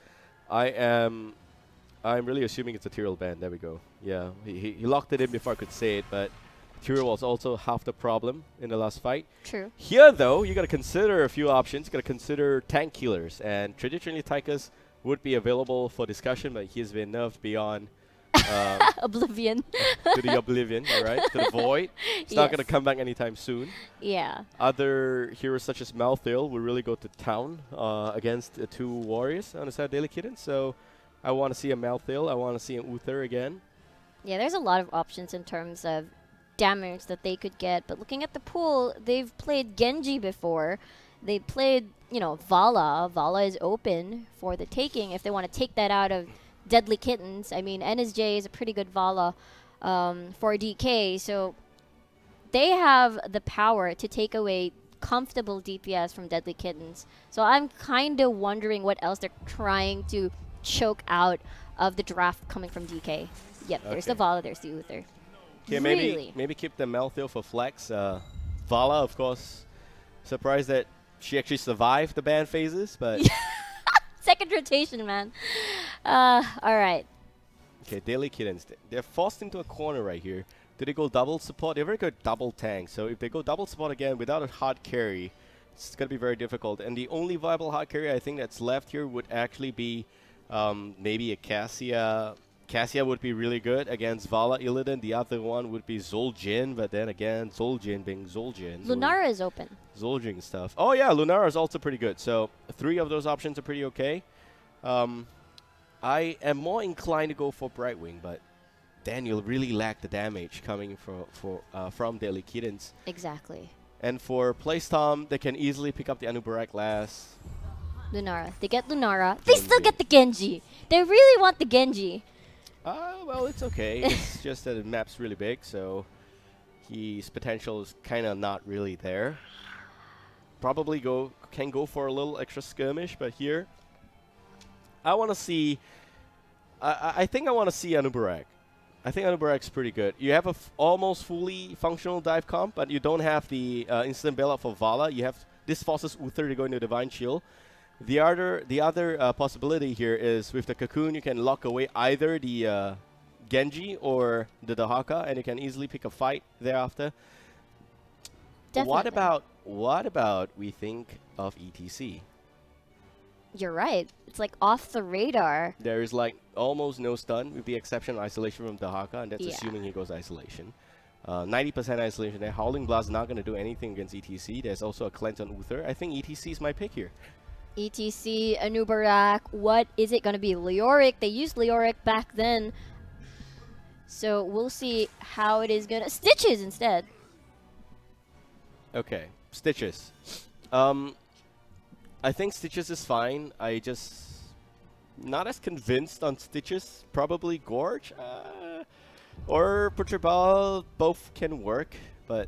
I'm really assuming it's a Tyrael ban. There we go. Yeah, he locked it in before I could say it, but Tyrael was also half the problem in the last fight. True. Here, though, you got to consider a few options. You got to consider tank killers, and traditionally Tychus would be available for discussion, but he's been nerfed beyond Oblivion. to the Oblivion, right? To the Void. It's not going to come back anytime soon. Yeah. Other heroes such as Malthael will really go to town against the two warriors on the side of Deadlykittens. So I want to see a Malthael. I want to see an Uther again. Yeah, there's a lot of options in terms of damage that they could get. But looking at the pool, they've played Genji before. They played, you know, Vala. Vala is open for the taking if they want to take that out of Deadlykittens. I mean, NSJ is a pretty good Vala for DK, so they have the power to take away comfortable DPS from Deadlykittens. So I'm kind of wondering what else they're trying to choke out of the draft coming from DK. Yep, there's the Vala, there's the Uther. Yeah, maybe keep the Malthael for flex. Vala, of course, surprised that she actually survived the ban phases, but second rotation, man. All right. Okay, Deadlykittens. They're forced into a corner right here. Do they go double support? They're very good double tank. So if they go double support again without a hard carry, it's going to be very difficult. And the only viable hard carry I think that's left here would actually be maybe a Cassia. Cassia would be really good against Vala Illidan. The other one would be Zul'jin, but then again, Zul'jin being Zul'jin. Lunara is open. Zul'jin stuff. Oh yeah, Lunara is also pretty good. So 3 of those options are pretty okay. I am more inclined to go for Brightwing, but then you'll really lack the damage coming from Deadlykittens. Exactly. And for Playstomp, they can easily pick up the Anubarak last. Lunara. They get Lunara. They still get the Genji. They really want the Genji. Well, it's okay. It's just that the map's really big, so his potential is kind of not really there. Probably can go for a little extra skirmish, but here I want to see. I think I want to see Anubarak. I think Anubarak's pretty good. You have a almost fully functional dive comp, but you don't have the instant bailout for Vala. You have this forces Uther to go into Divine Shield. The other possibility here is with the Cocoon, you can lock away either the Genji or the Dehaka, and you can easily pick a fight thereafter. Definitely. What about we think of ETC? You're right. It's like off the radar. There is like almost no stun, with the exception of isolation from Dehaka, and that's Yeah. assuming he goes isolation. 90% isolation there. Howling Blast is not going to do anything against ETC. There's also a cleanse on Uther. I think ETC is my pick here. ETC, Anubarak, what is it going to be? Leoric. They used Leoric back then. So we'll see how it is going to... Stitches instead. Okay, Stitches. I think Stitches is fine. I just... not as convinced on Stitches. Probably Gorge. Or Butcher Ball. Both can work, but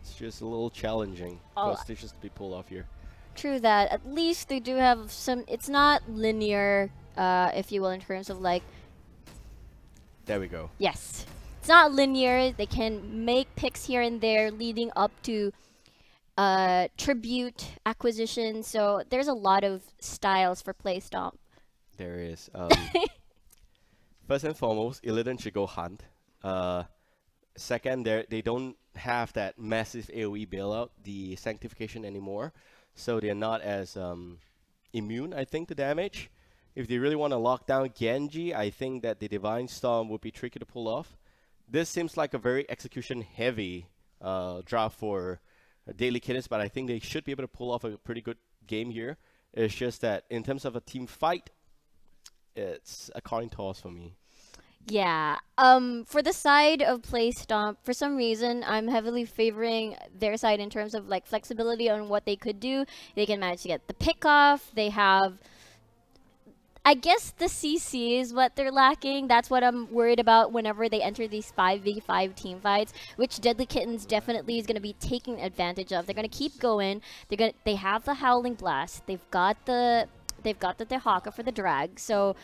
it's just a little challenging for Stitches to be pulled off here. True that. At least they do have some... It's not linear, if you will, in terms of like... There we go. Yes. It's not linear. They can make picks here and there leading up to tribute acquisition. So there's a lot of styles for Playstomp. There is. First and foremost, Illidan should go hunt. Second, they don't have that massive AoE bailout, the Sanctification anymore. So they're not as immune, I think, to damage. If they really want to lock down Genji, I think that the Divine Storm would be tricky to pull off. This seems like a very execution-heavy draft for Deadlykittens, but I think they should be able to pull off a pretty good game here. It's just that in terms of a team fight, it's a coin toss for me. Yeah. For the side of Playstomp, for some reason, I'm heavily favoring their side in terms of like flexibility on what they could do. They can manage to get the pick off. They have, I guess, the CC is what they're lacking. That's what I'm worried about whenever they enter these 5v5 team fights, which Deadlykittens definitely is going to be taking advantage of. They're going to keep going. They have the Howling Blast. They've got the Dehaka for the drag. So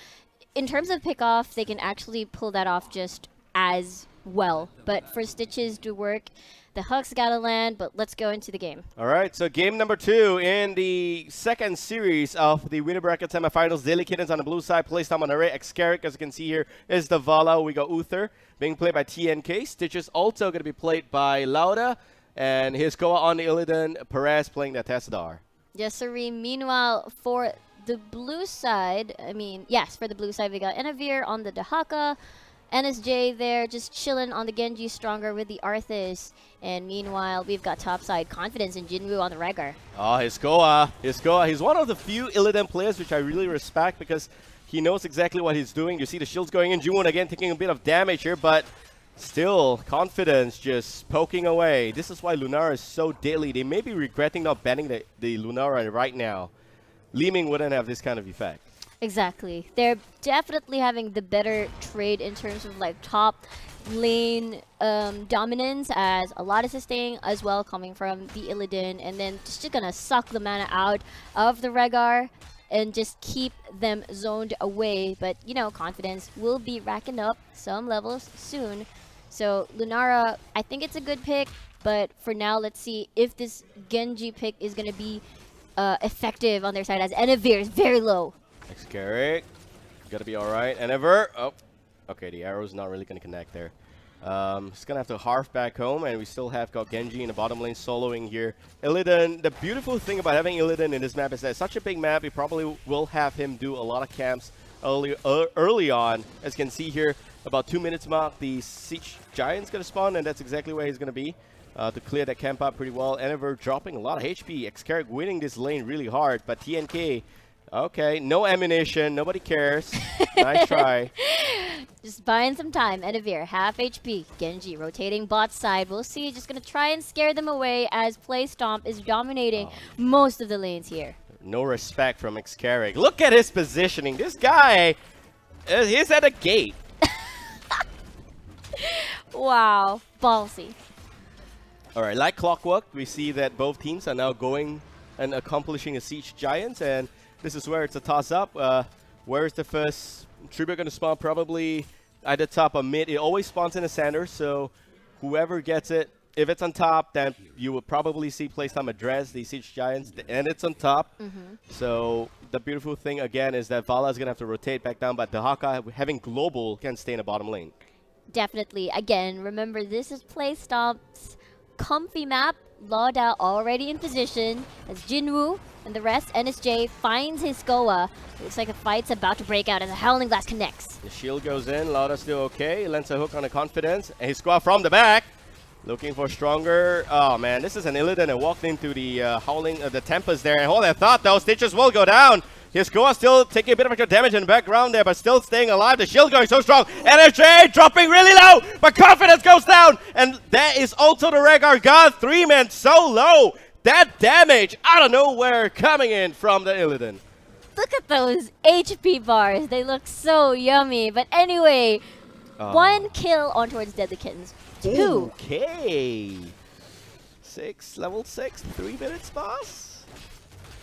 in terms of pick-off, they can actually pull that off just as well. But for Stitches to work, the Huck's gotta land, but let's go into the game. All right, so game number 2 in the second series of the winner bracket semifinals. Deadlykittens on the blue side, Playstomp on the red. Xcarrick, as you can see here, is the Vala. We got Uther being played by TNK. Stitches also going to be played by Lauda. And his Goa on the Illidan. Perez playing the Tessadar. Yes, sirree. Meanwhile, for the blue side, for the blue side, we got Enavir on the Dehaka. NSJ there just chilling on the Genji Stronger with the Arthas. And meanwhile, we've got topside Confidence in Jinwoo on the Rhaegar. Oh, his Goa. He's one of the few Illidan players which I really respect because he knows exactly what he's doing. You see the shields going in. Jinwoo again taking a bit of damage here, but still, Confidence just poking away. This is why Lunara is so deadly. They may be regretting not banning the Lunara right now. Leeming wouldn't have this kind of effect. Exactly. They're definitely having the better trade in terms of like top lane dominance, as a lot of sustain as well coming from the Illidan, and then just gonna suck the mana out of the Rhaegar and just keep them zoned away. But you know, Confidence will be racking up some levels soon. So Lunara, I think it's a good pick, but for now, let's see if this Genji pick is gonna be effective on their side, as Enavir is very low. Xcarrick, gotta be alright. Enavir, oh, okay, the arrow's not really gonna connect there. Just gonna have to harf back home, and we still have got Genji in the bottom lane soloing here. Illidan, the beautiful thing about having Illidan in this map is that it's such a big map, it probably will have him do a lot of camps early on. As you can see here, about 2 minutes mark, the Siege Giant's gonna spawn, and that's exactly where he's gonna be. To clear that camp out pretty well. Enavir dropping a lot of HP. Xcarrick winning this lane really hard, but TNK, okay, no ammunition, nobody cares. Nice try. Just buying some time. Enavir, half HP. Genji rotating bot side. We'll see. Just gonna try and scare them away as Playstomp is dominating most of the lanes here. No respect from Xcarrick. Look at his positioning. This guy, he's at a gate. Wow, ballsy. All right, like clockwork, we see that both teams are now going and accomplishing a Siege Giants, and this is where it's a toss-up. Where is the first tribute going to spawn? Probably either top or mid. It always spawns in the center, so whoever gets it, if it's on top, then you will probably see Playstomp address the Siege Giants, and it's on top. So the beautiful thing, again, is that Vala is going to have to rotate back down, but Dehaka, having global, can stay in the bottom lane. Definitely. Again, remember, this is Playstomp's comfy map. Lauda already in position as Jinwoo and the rest. NSJ finds his Goa. Looks like a fight's about to break out as a Howling Blast connects. The shield goes in. Lauda's still okay. Lends a hook on the Confidence. And his squad from the back. Looking for stronger. Oh, man. This is an Illidan that walked into the Howling, the Tempest there. And hold that thought, though. Stitches will go down. His Goa still taking a bit of extra damage in the background there, but still staying alive. The shield going so strong. NSJ dropping really low, but Confidence goes down. And that is also the Rhaegar God 3-man so low. That damage out of nowhere coming in from the Illidan. Look at those HP bars. They look so yummy. But anyway, 1 kill on towards Deadlykittens. 2. Okay. Level 6, 3 minutes, boss.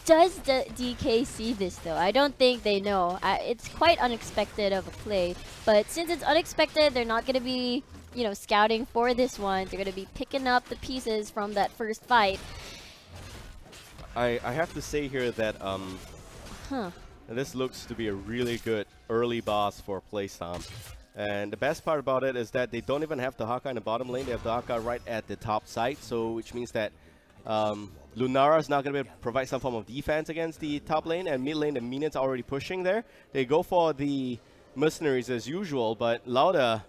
Does the DK see this though? I don't think they know. It's quite unexpected of a play, but since it's unexpected, they're not going to be, you know, scouting for this one. They're going to be picking up the pieces from that first fight. I have to say here that this looks to be a really good early boss for Playstomp. And the best part about it is that they don't even have the Dehaka in the bottom lane. They have the Dehaka right at the top side, so which means that Lunara is not going to be able to provide some form of defense against the top lane, and mid lane, the minions are already pushing there. They go for the mercenaries as usual, but Lauda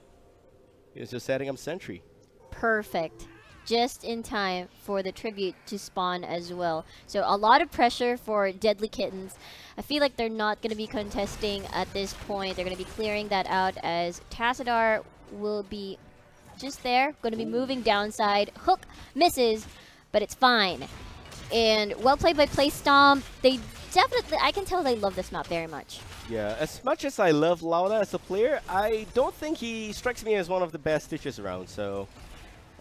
is just setting up sentry. Perfect. just in time for the tribute to spawn as well. So a lot of pressure for Deadlykittens. I feel like they're not going to be contesting at this point. They're going to be clearing that out as Tassadar will be just there, going to be moving downside. Hook misses, but it's fine. And well played by Playstomp. They definitely, I can tell they love this map very much. Yeah, as much as I love Lauda as a player, I don't think he strikes me as one of the best stitches around. So,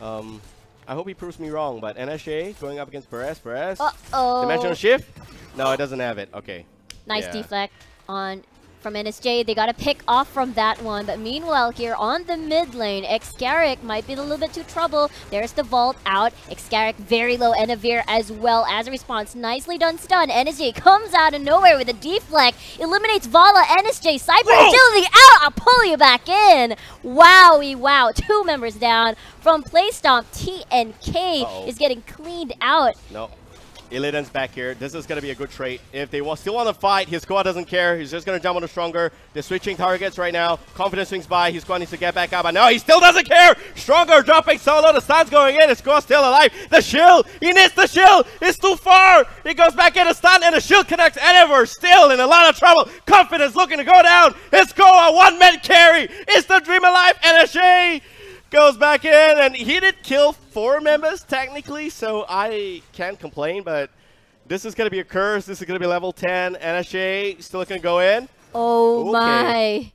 I hope he proves me wrong. But NSJ going up against Perez. Uh-oh. Dimensional shift? No, it doesn't have it. Okay. Nice deflect on from NSJ. They got to pick off from that one. But meanwhile, here on the mid lane, Xcarrick might be in a little bit too trouble. There's the vault out. Xcarrick very low. Enavir as well as a response. Nicely done stun. NSJ comes out of nowhere with a deflect. Eliminates Vala. NSJ. Cyber agility out. I'll pull you back in. Wowie wow. 2 members down from Playstomp. TNK is getting cleaned out. No. Illidan's back here. This is going to be a good trade. If they still want to fight, his squad doesn't care. He's just going to jump on the Stronger. They're switching targets right now. Confidence swings by. His squad needs to get back up. But no, he still doesn't care. Stronger dropping solo. The stun's going in. His squad's still alive. The shield. He needs the shield. It's too far. He goes back in the stun, and the shield connects. Endeavor still in a lot of trouble. Confidence looking to go down. His score, one-man carry. It's the Dream Alive. NSJ goes back in, and he did kill 4 members technically, so I can't complain, but this is going to be a curse. This is going to be level 10. NSJ still going to go in. Oh my.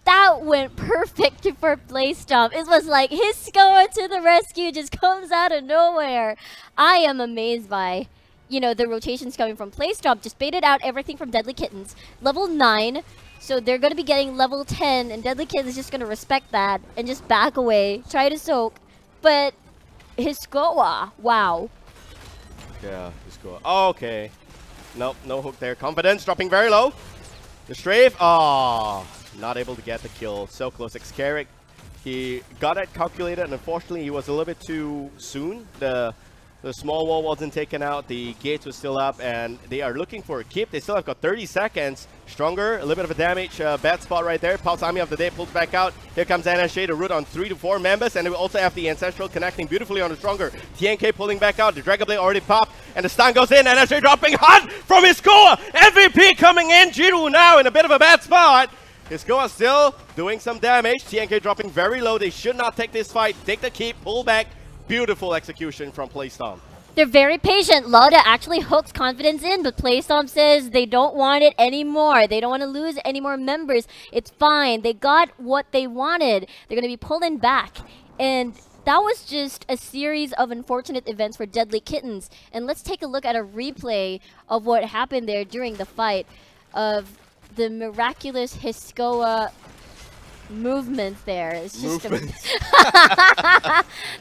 That went perfect for Playstomp. It was like his going to the rescue just comes out of nowhere. I am amazed by, you know, the rotations coming from Playstomp. Just baited out everything from Deadlykittens. Level 9. So they're going to be getting level 10, and Deadlykittens is just going to respect that and just back away, try to soak. But his Goa, wow. Yeah, his Goa. Oh, okay. Nope, no hook there. Confidence dropping very low. The strafe, not able to get the kill. So close. Xcarrick, he got it calculated, and unfortunately he was a little bit too soon. The small wall wasn't taken out, the gates were still up, and they are looking for a keep. They still have got 30 seconds. Stronger, a little bit of a damage, bad spot right there. Pulse Army of the Day pulls back out. Here comes NSJ to root on 3 to 4 members, and we also have the Ancestral connecting beautifully on the Stronger. TNK pulling back out, the Dragon Blade already popped, and the stun goes in. NSJ dropping hard from his score. MVP coming in, Jiru now in a bit of a bad spot. His Goa still doing some damage. TNK dropping very low. They should not take this fight. Take the keep, pull back. Beautiful execution from Playstomp. They're very patient. Lauda actually hooks Confidence in, but Playstomp says they don't want it anymore. They don't want to lose any more members. It's fine. They got what they wanted. They're going to be pulling back. And that was just a series of unfortunate events for Deadlykittens. And let's take a look at a replay of what happened there during the fight of the miraculous Hiskoa movement there. It's just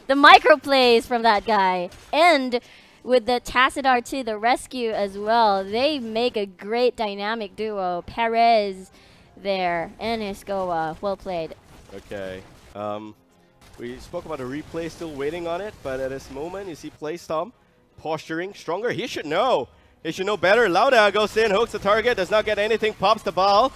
the micro plays from that guy. And with the Tassadar to the rescue as well, they make a great dynamic duo. Perez there and Hiskoa. Well played. Okay. We spoke about a replay, still waiting on it, but at this moment you see Playstomp posturing. Stronger, he should know. He should know better. Lauda goes in, hooks the target, does not get anything, pops the ball.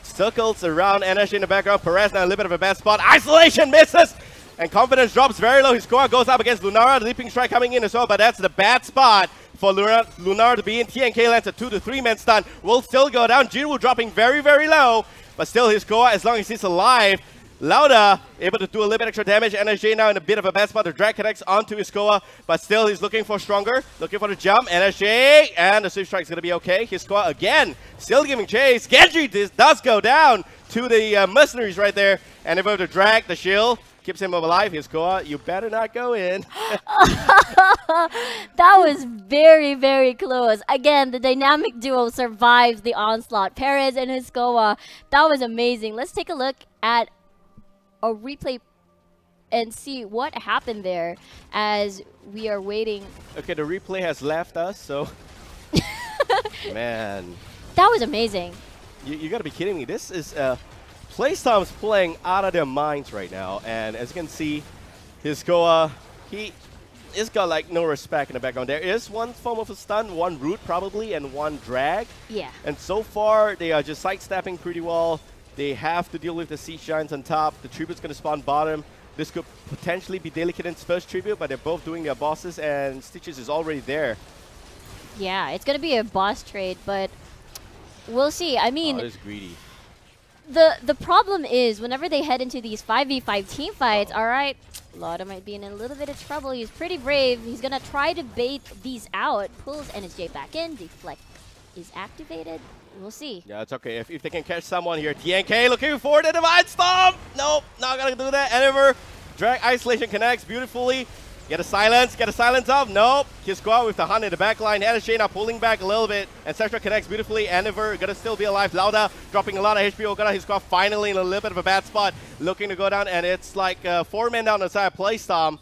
Circles around NSJ in the background. Perez now a little bit of a bad spot. Isolation misses! And Confidence drops very low. His score goes up against Lunara. The leaping strike coming in as well, but that's the bad spot for Lunara to be in. TNK lands a 2 to 3 man stun. Will still go down. Jiru dropping very, very low, but still his score, as long as he's alive. Lauda able to do a little bit extra damage. NSJ now in a bit of a bad spot. The drag connects onto Hiskoa, but still he's looking for Stronger. Looking for the jump. NSJ, and the swift strike is going to be okay. Hiskoa again, still giving chase. Genji does go down to the mercenaries right there. And able to drag the shield. Keeps him alive. Hiskoa, you better not go in. That was very, very close. Again, the dynamic duo survives the onslaught. Perez and Hiskoa. That was amazing. Let's take a look at a replay and see what happened there as we are waiting. Okay, the replay has left us, so man, that was amazing. You gotta be kidding me. This is Playstomp's playing out of their minds right now, and as you can see, Hiskoa, he has got like no respect in the background. There is one form of a stun, one root probably, and one drag. Yeah. And so far they are just sidestepping pretty well. They have to deal with the Siege Giants on top. The Troopers going to spawn bottom. This could potentially be Deadlykittens' first tribute, but they're both doing their bosses, and Stitches is already there. Yeah, it's gonna be a boss trade, but we'll see. I mean, this is greedy. The problem is whenever they head into these 5v5 team fights, all right, Lauda might be in a little bit of trouble. He's pretty brave. He's gonna try to bait these out. Pulls NSJ back in. Deflect is activated. We'll see. Yeah, it's okay. If they can catch someone here. TNK looking for the Divine Stomp. Nope, not gonna do that. Endeavor. Drag Isolation connects beautifully. Get a silence up. Nope. His squad with the hunt in the back line. NSJ now pulling back a little bit. Ancestral connects beautifully. Endeavor gonna still be alive. Lauda dropping a lot of HP. Ogata, his squad finally in a little bit of a bad spot. Looking to go down, and it's like 4 men down the side of Playstomp.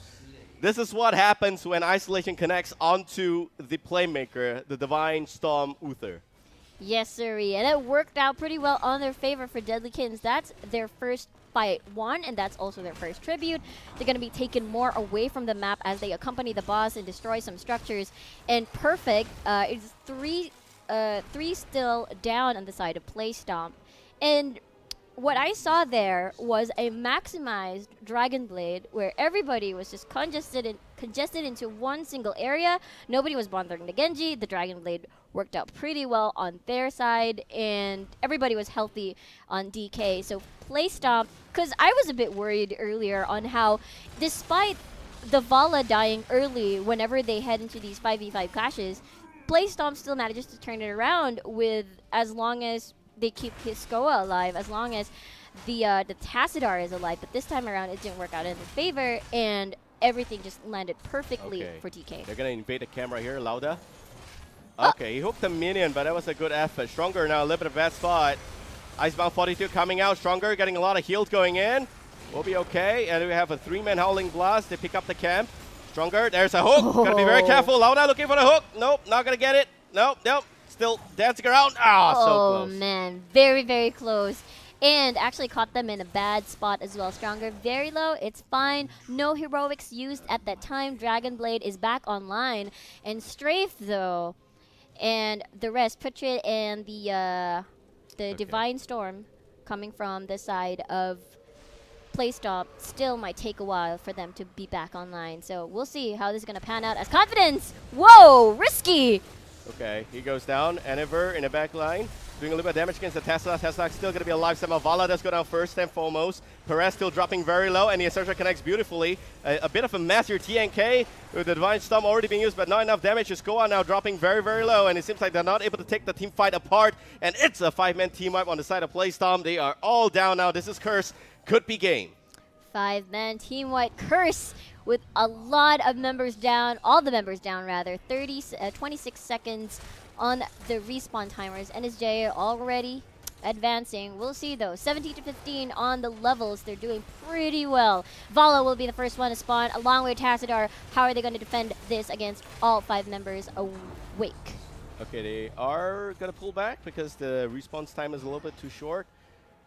This is what happens when Isolation connects onto the Playmaker, the Divine Storm Uther. Yes, sirree. And it worked out pretty well on their favor for Deadlykittens. That's their first fight won, and that's also their first tribute. They're going to be taken more away from the map as they accompany the boss and destroy some structures. And Perfect is three still down on the side of Playstomp. And what I saw there was a maximized Dragon Blade where everybody was just congested into one single area. Nobody was bothering the Genji. The Dragon Blade worked out pretty well on their side, and everybody was healthy on DK. So Playstomp, because I was a bit worried earlier on how, despite the Vala dying early whenever they head into these 5v5 clashes, Playstomp still manages to turn it around with, as long as they keep his Skoa alive, as long as the Tassadar is alive. But this time around, it didn't work out in their favor, and everything just landed perfectly for DK. They're going to invade the camera here, Lauda. Okay, he hooked a minion, but that was a good effort. Stronger now, a little bit of a bad spot. Icebound 42 coming out. Stronger getting a lot of heals going in. We'll be okay. And we have a 3-man Howling Blast. They pick up the camp. Stronger, there's a hook. Gotta be very careful. Lauda looking for the hook. Nope, not gonna get it. Nope. Still dancing around. Ah, so close. Oh, man. Very, very close. And actually caught them in a bad spot as well. Stronger, very low. It's fine. No heroics used at that time. Dragon Blade is back online. And Strafe, though, and the rest, Putrid and the Divine Storm coming from the side of Playstomp, still might take a while for them to be back online. So we'll see how this is going to pan out as Confidence. Whoa, risky. Okay, he goes down. Endeavor in the back line, doing a little bit of damage against the Tesla. Tesla's still going to be alive somehow. Vala does go down first and foremost. Perez still dropping very low, and the Assertion connects beautifully. A bit of a mess here. TNK with the Divine Storm already being used, but not enough damage. Skoa now dropping very, very low, and it seems like they're not able to take the team fight apart. And it's a 5-man team wipe on the side of Playstomp. They are all down now. This is Curse. Could be game. 5-man team white Curse with a lot of members down, all the members down rather. 26 seconds on the respawn timers. NSJ already advancing. We'll see though. 17 to 15 on the levels. They're doing pretty well. Vala will be the first one to spawn along with Tassadar. How are they going to defend this against all 5 members awake? Okay, they are going to pull back because the response time is a little bit too short.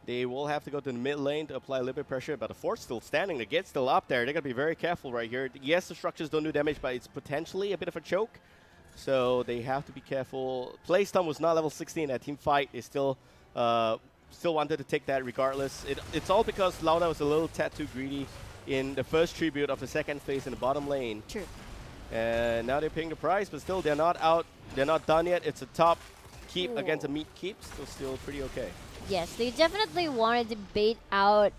They will have to go to the mid lane to apply a little bit of pressure, but the fort's still standing. The gate's still up there. They're going to be very careful right here. Yes, the structures don't do damage, but it's potentially a bit of a choke. So they have to be careful. Playstomp was not level 16 in that team fight. They still wanted to take that regardless. It's all because Lauda was a little tad too greedy in the first tribute of the second phase in the bottom lane. True. And now they're paying the price, but still they're not out. They're not done yet. It's a top keep against a meat keep. Still pretty okay. Yes, they definitely wanted to bait out,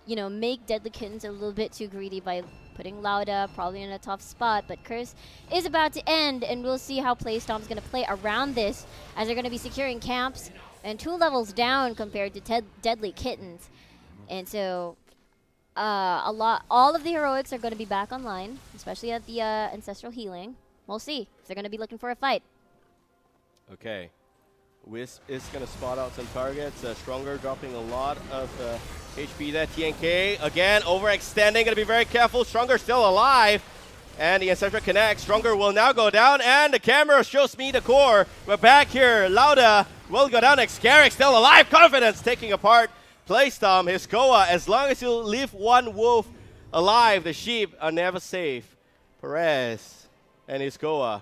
make Deadlykittens a little bit too greedy by putting Lauda probably in a tough spot. But Curse is about to end, and we'll see how Playstomp's going to play around this as they're going to be securing camps and 2 levels down compared to Deadlykittens. And so all of the heroics are going to be back online, especially at the Ancestral Healing. We'll see if they're going to be looking for a fight. Okay. Wisp is going to spot out some targets. Stronger dropping a lot of HP there. TNK again overextending. Going to be very careful. Stronger still alive. And the Ancestral connects. Stronger will now go down. And the camera shows me the core. We're back here. Lauda will go down. Xcarix still alive. Confidence taking apart Playstomp. His Skoa. As long as you leave one wolf alive, the sheep are never safe. Perez and his Skoa.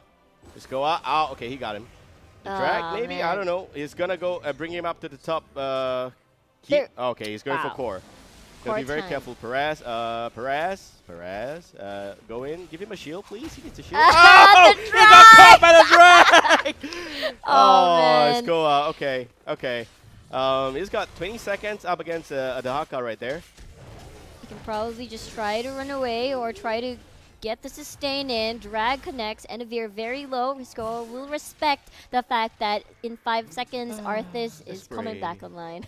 His Skoa out. Okay, he got him. Drag, maybe? Man. I don't know. He's going to go bring him up to the top. Okay, he's going for core. Gotta be very time. careful. Perez, go in. Give him a shield, please. He needs a shield. Ah, Oh! He got caught by the drag! Oh, man. Let's go. Okay, okay. He's got 20 seconds up against the Haka right there. You can probably just try to run away or try to get the sustain in. Drag connects. Enavir very low. Risco will respect the fact that in 5 seconds, Arthas is coming back online.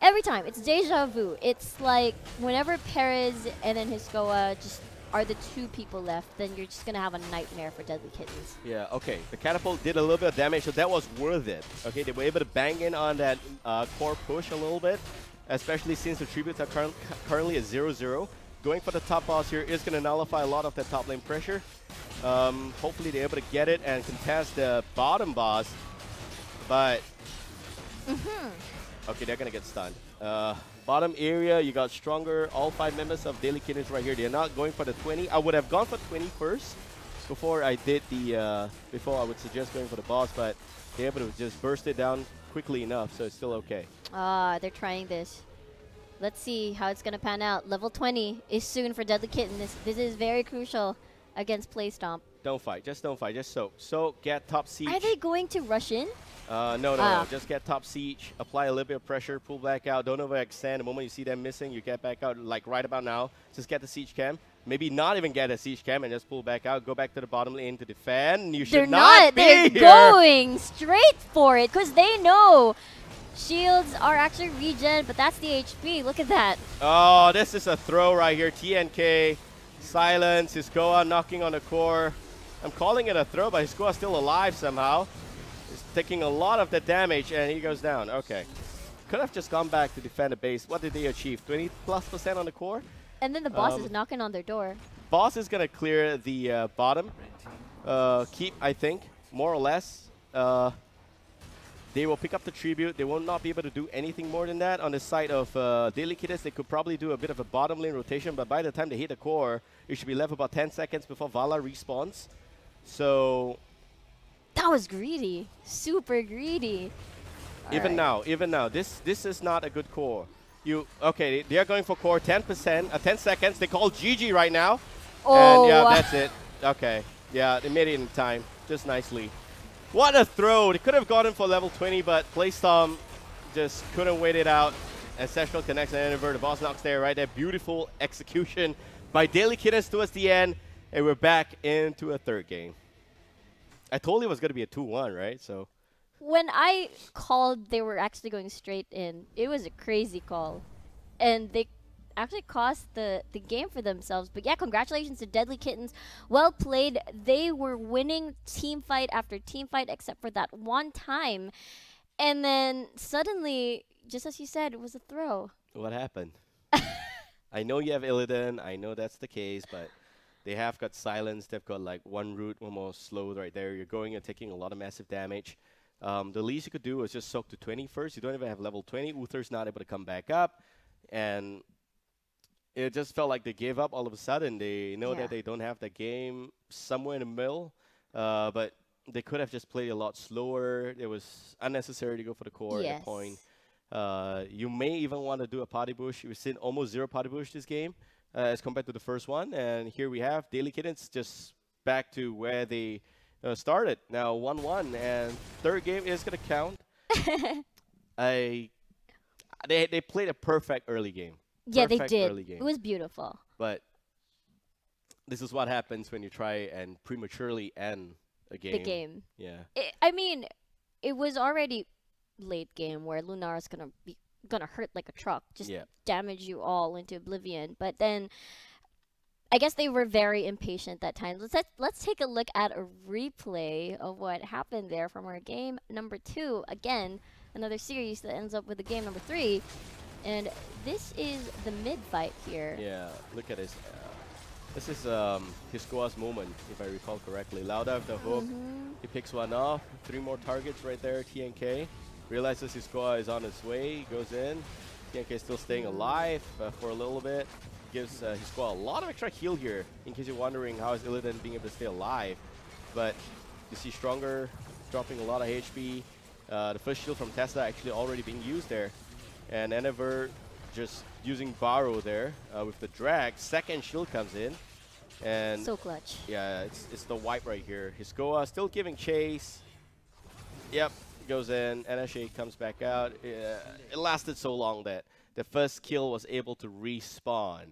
Every time, it's deja vu. It's like whenever Perez and then Hiskoa just are the two people left, then you're just going to have a nightmare for Deadlykittens. Yeah, okay. The catapult did a little bit of damage, so that was worth it. Okay, they were able to bang in on that core push a little bit, especially since the tributes are currently at 0-0. Going for the top boss here is going to nullify a lot of that top lane pressure. Hopefully they're able to get it and contest the bottom boss, but... Okay, they're going to get stunned. Bottom area, you got stronger. All 5 members of Deadlykittens right here. They're not going for the 20. I would have gone for 20 first before I did the, before I would suggest going for the boss, but they're able to just burst it down quickly enough, so it's still okay. They're trying this. Let's see how it's going to pan out. Level 20 is soon for Deadlykittens. This is very crucial against Playstomp. Don't fight. Just don't fight. Just soak. Soak, get top siege. Are they going to rush in? No. Just get top siege, apply a little bit of pressure, pull back out. Don't overextend. The moment you see them missing, you get back out. Like right about now, just get the siege cam. Maybe not even get a siege cam and just pull back out. Go back to the bottom lane to defend. You should not be They're here. going straight for it because they know shields are actually regen, but that's the HP. Look at that. Oh, this is a throw right here. TNK, silence. Hiskoa knocking on the core. I'm calling it a throw, but Hiskoa's still alive somehow. He's taking a lot of the damage, and he goes down. Okay. Could have just gone back to defend the base. What did they achieve? 20+% on the core? And then the boss is knocking on their door. Boss is going to clear the bottom. Keep, I think, more or less. They will pick up the tribute. They will not be able to do anything more than that. On the side of Deadlykittens, they could probably do a bit of a bottom lane rotation, but by the time they hit the core, it should be left about 10 seconds before Vala respawns. So... That was greedy. Super greedy. Even now, this is not a good core. Okay, they are going for core 10%, 10 seconds. They call GG right now. Oh, and yeah, that's it. Okay, yeah, they made it in time, just nicely. What a throw! They could have gotten for level 20, but Playstomp just couldn't wait it out. Ancestral connects and Enavir. The boss knocks there, right there. Beautiful execution by Deadlykittens towards the end, and we're back into a third game. I told you it was going to be a 2-1, right? So when I called they were actually going straight in, it was a crazy call. And they actually cost the game for themselves. But yeah, congratulations to Deadlykittens. Well played. They were winning team fight after team fight except for that one time. And then suddenly, just as you said, it was a throw. What happened? I know you have Illidan. I know that's the case, but... They have got silence. They've got like one root almost slowed right there. You're going and taking a lot of massive damage. The least you could do is just soak to 20 first. You don't even have level 20. Uther's not able to come back up. And it just felt like they gave up all of a sudden. They know that they don't have the game somewhere in the middle. But they could have just played a lot slower. It was unnecessary to go for the core at that point. You may even want to do a party bush. We've seen almost 0 party bush this game. As compared to the first one, and here we have Deadlykittens just back to where they started. Now 1-1, and third game is gonna count. They played a perfect early game. Yeah, perfect they did. Early game. It was beautiful. But this is what happens when you try and prematurely end a game. The game. Yeah. I mean, it was already late game where Lunara's gonna hurt like a truck, just damage you all into oblivion. But then I guess they were very impatient that time. Let's take a look at a replay of what happened there from our game number 2. Again, another series that ends up with the game number 3. And this is the mid fight here. Yeah, look at this. This is Hiskoa's moment, if I recall correctly. Lauda with the hook. He picks one off. 3 more targets right there, TNK. Realizes Hiskoa is on his way, he goes in. TNK is still staying alive for a little bit. Gives Hiskoa a lot of extra heal here, in case you're wondering how is Illidan being able to stay alive. But you see Stronger dropping a lot of HP. The first shield from Tesla actually already being used there. And Endeavor just using Borrow there with the drag. Second shield comes in. And So clutch. yeah, it's the wipe right here. Hiskoa still giving chase. Yep, goes in. NSA comes back out. It lasted so long that the first kill was able to respawn.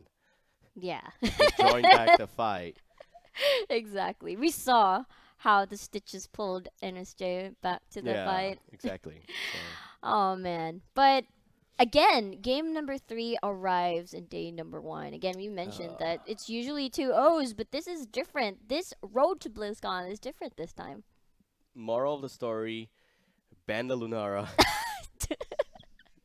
Yeah. To join back the fight. Exactly. We saw how the Stitches pulled NSJ back to the fight. Exactly. So. Oh, man. But again, game number 3 arrives in day number 1. Again, we mentioned that it's usually 2 O's, but this is different. This road to BlizzCon is different this time. Moral of the story, ban the Lunara.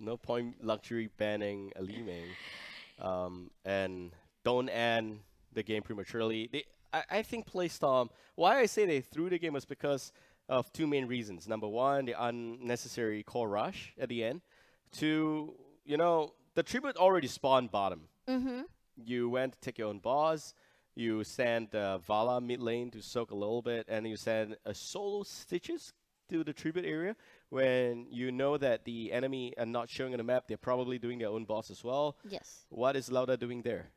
No point luxury banning a Li Ming. And don't end the game prematurely. I think Playstomp, why I say they threw the game was because of 2 main reasons. Number 1, the unnecessary core rush at the end. 2, you know, the tribute already spawned bottom. You went to take your own boss. You send Vala mid lane to soak a little bit, and you send a solo Stitches to the tribute area when you know that the enemy are not showing on the map. They're probably doing their own boss as well. Yes. What is Lauda doing there?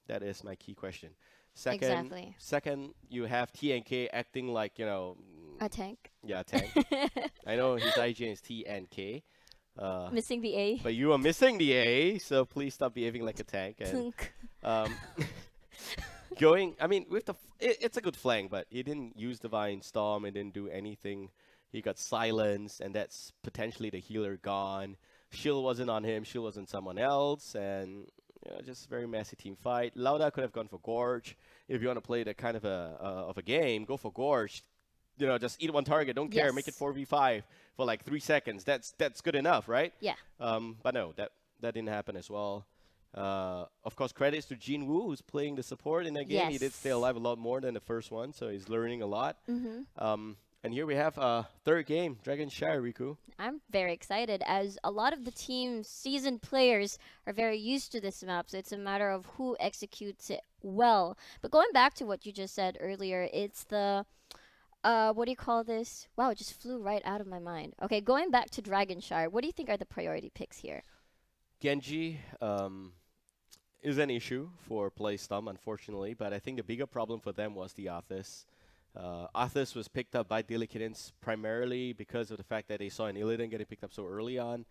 That is my key question. Second, you have TNK acting like, you know... A tank. Yeah, a tank. I know his IGN is TNK. Missing the A. But you are missing the A, so please stop behaving like a tank. And, I mean, with it's a good flank, but he didn't use Divine Storm. It didn't do anything. He got silenced, and that's potentially the healer gone. Shield wasn't on him. Shield was on someone else, and just very messy team fight. Lauda could have gone for Gorge. If you want to play that kind of a game, go for Gorge. You know, just eat one target. Don't care. Make it 4v5 for like 3 seconds. That's good enough, right? Yeah. But no, that didn't happen as well. Of course, credits to Jin Woo, who's playing the support in that game. Yes. He did stay alive a lot more than the first one, so he's learning a lot. And here we have a third game, Dragonshire, Riku. I'm very excited, as a lot of the team's seasoned players are very used to this map, so it's a matter of who executes it well. But going back to what you just said earlier, it's the... what do you call this? Wow, it just flew right out of my mind. Okay, going back to Dragonshire, what do you think are the priority picks here? Genji is an issue for Playstomp, unfortunately, but I think the bigger problem for them was the Arthas. Arthas was picked up by Deadlykittens primarily because of the fact that they saw an Illidan getting picked up so early on.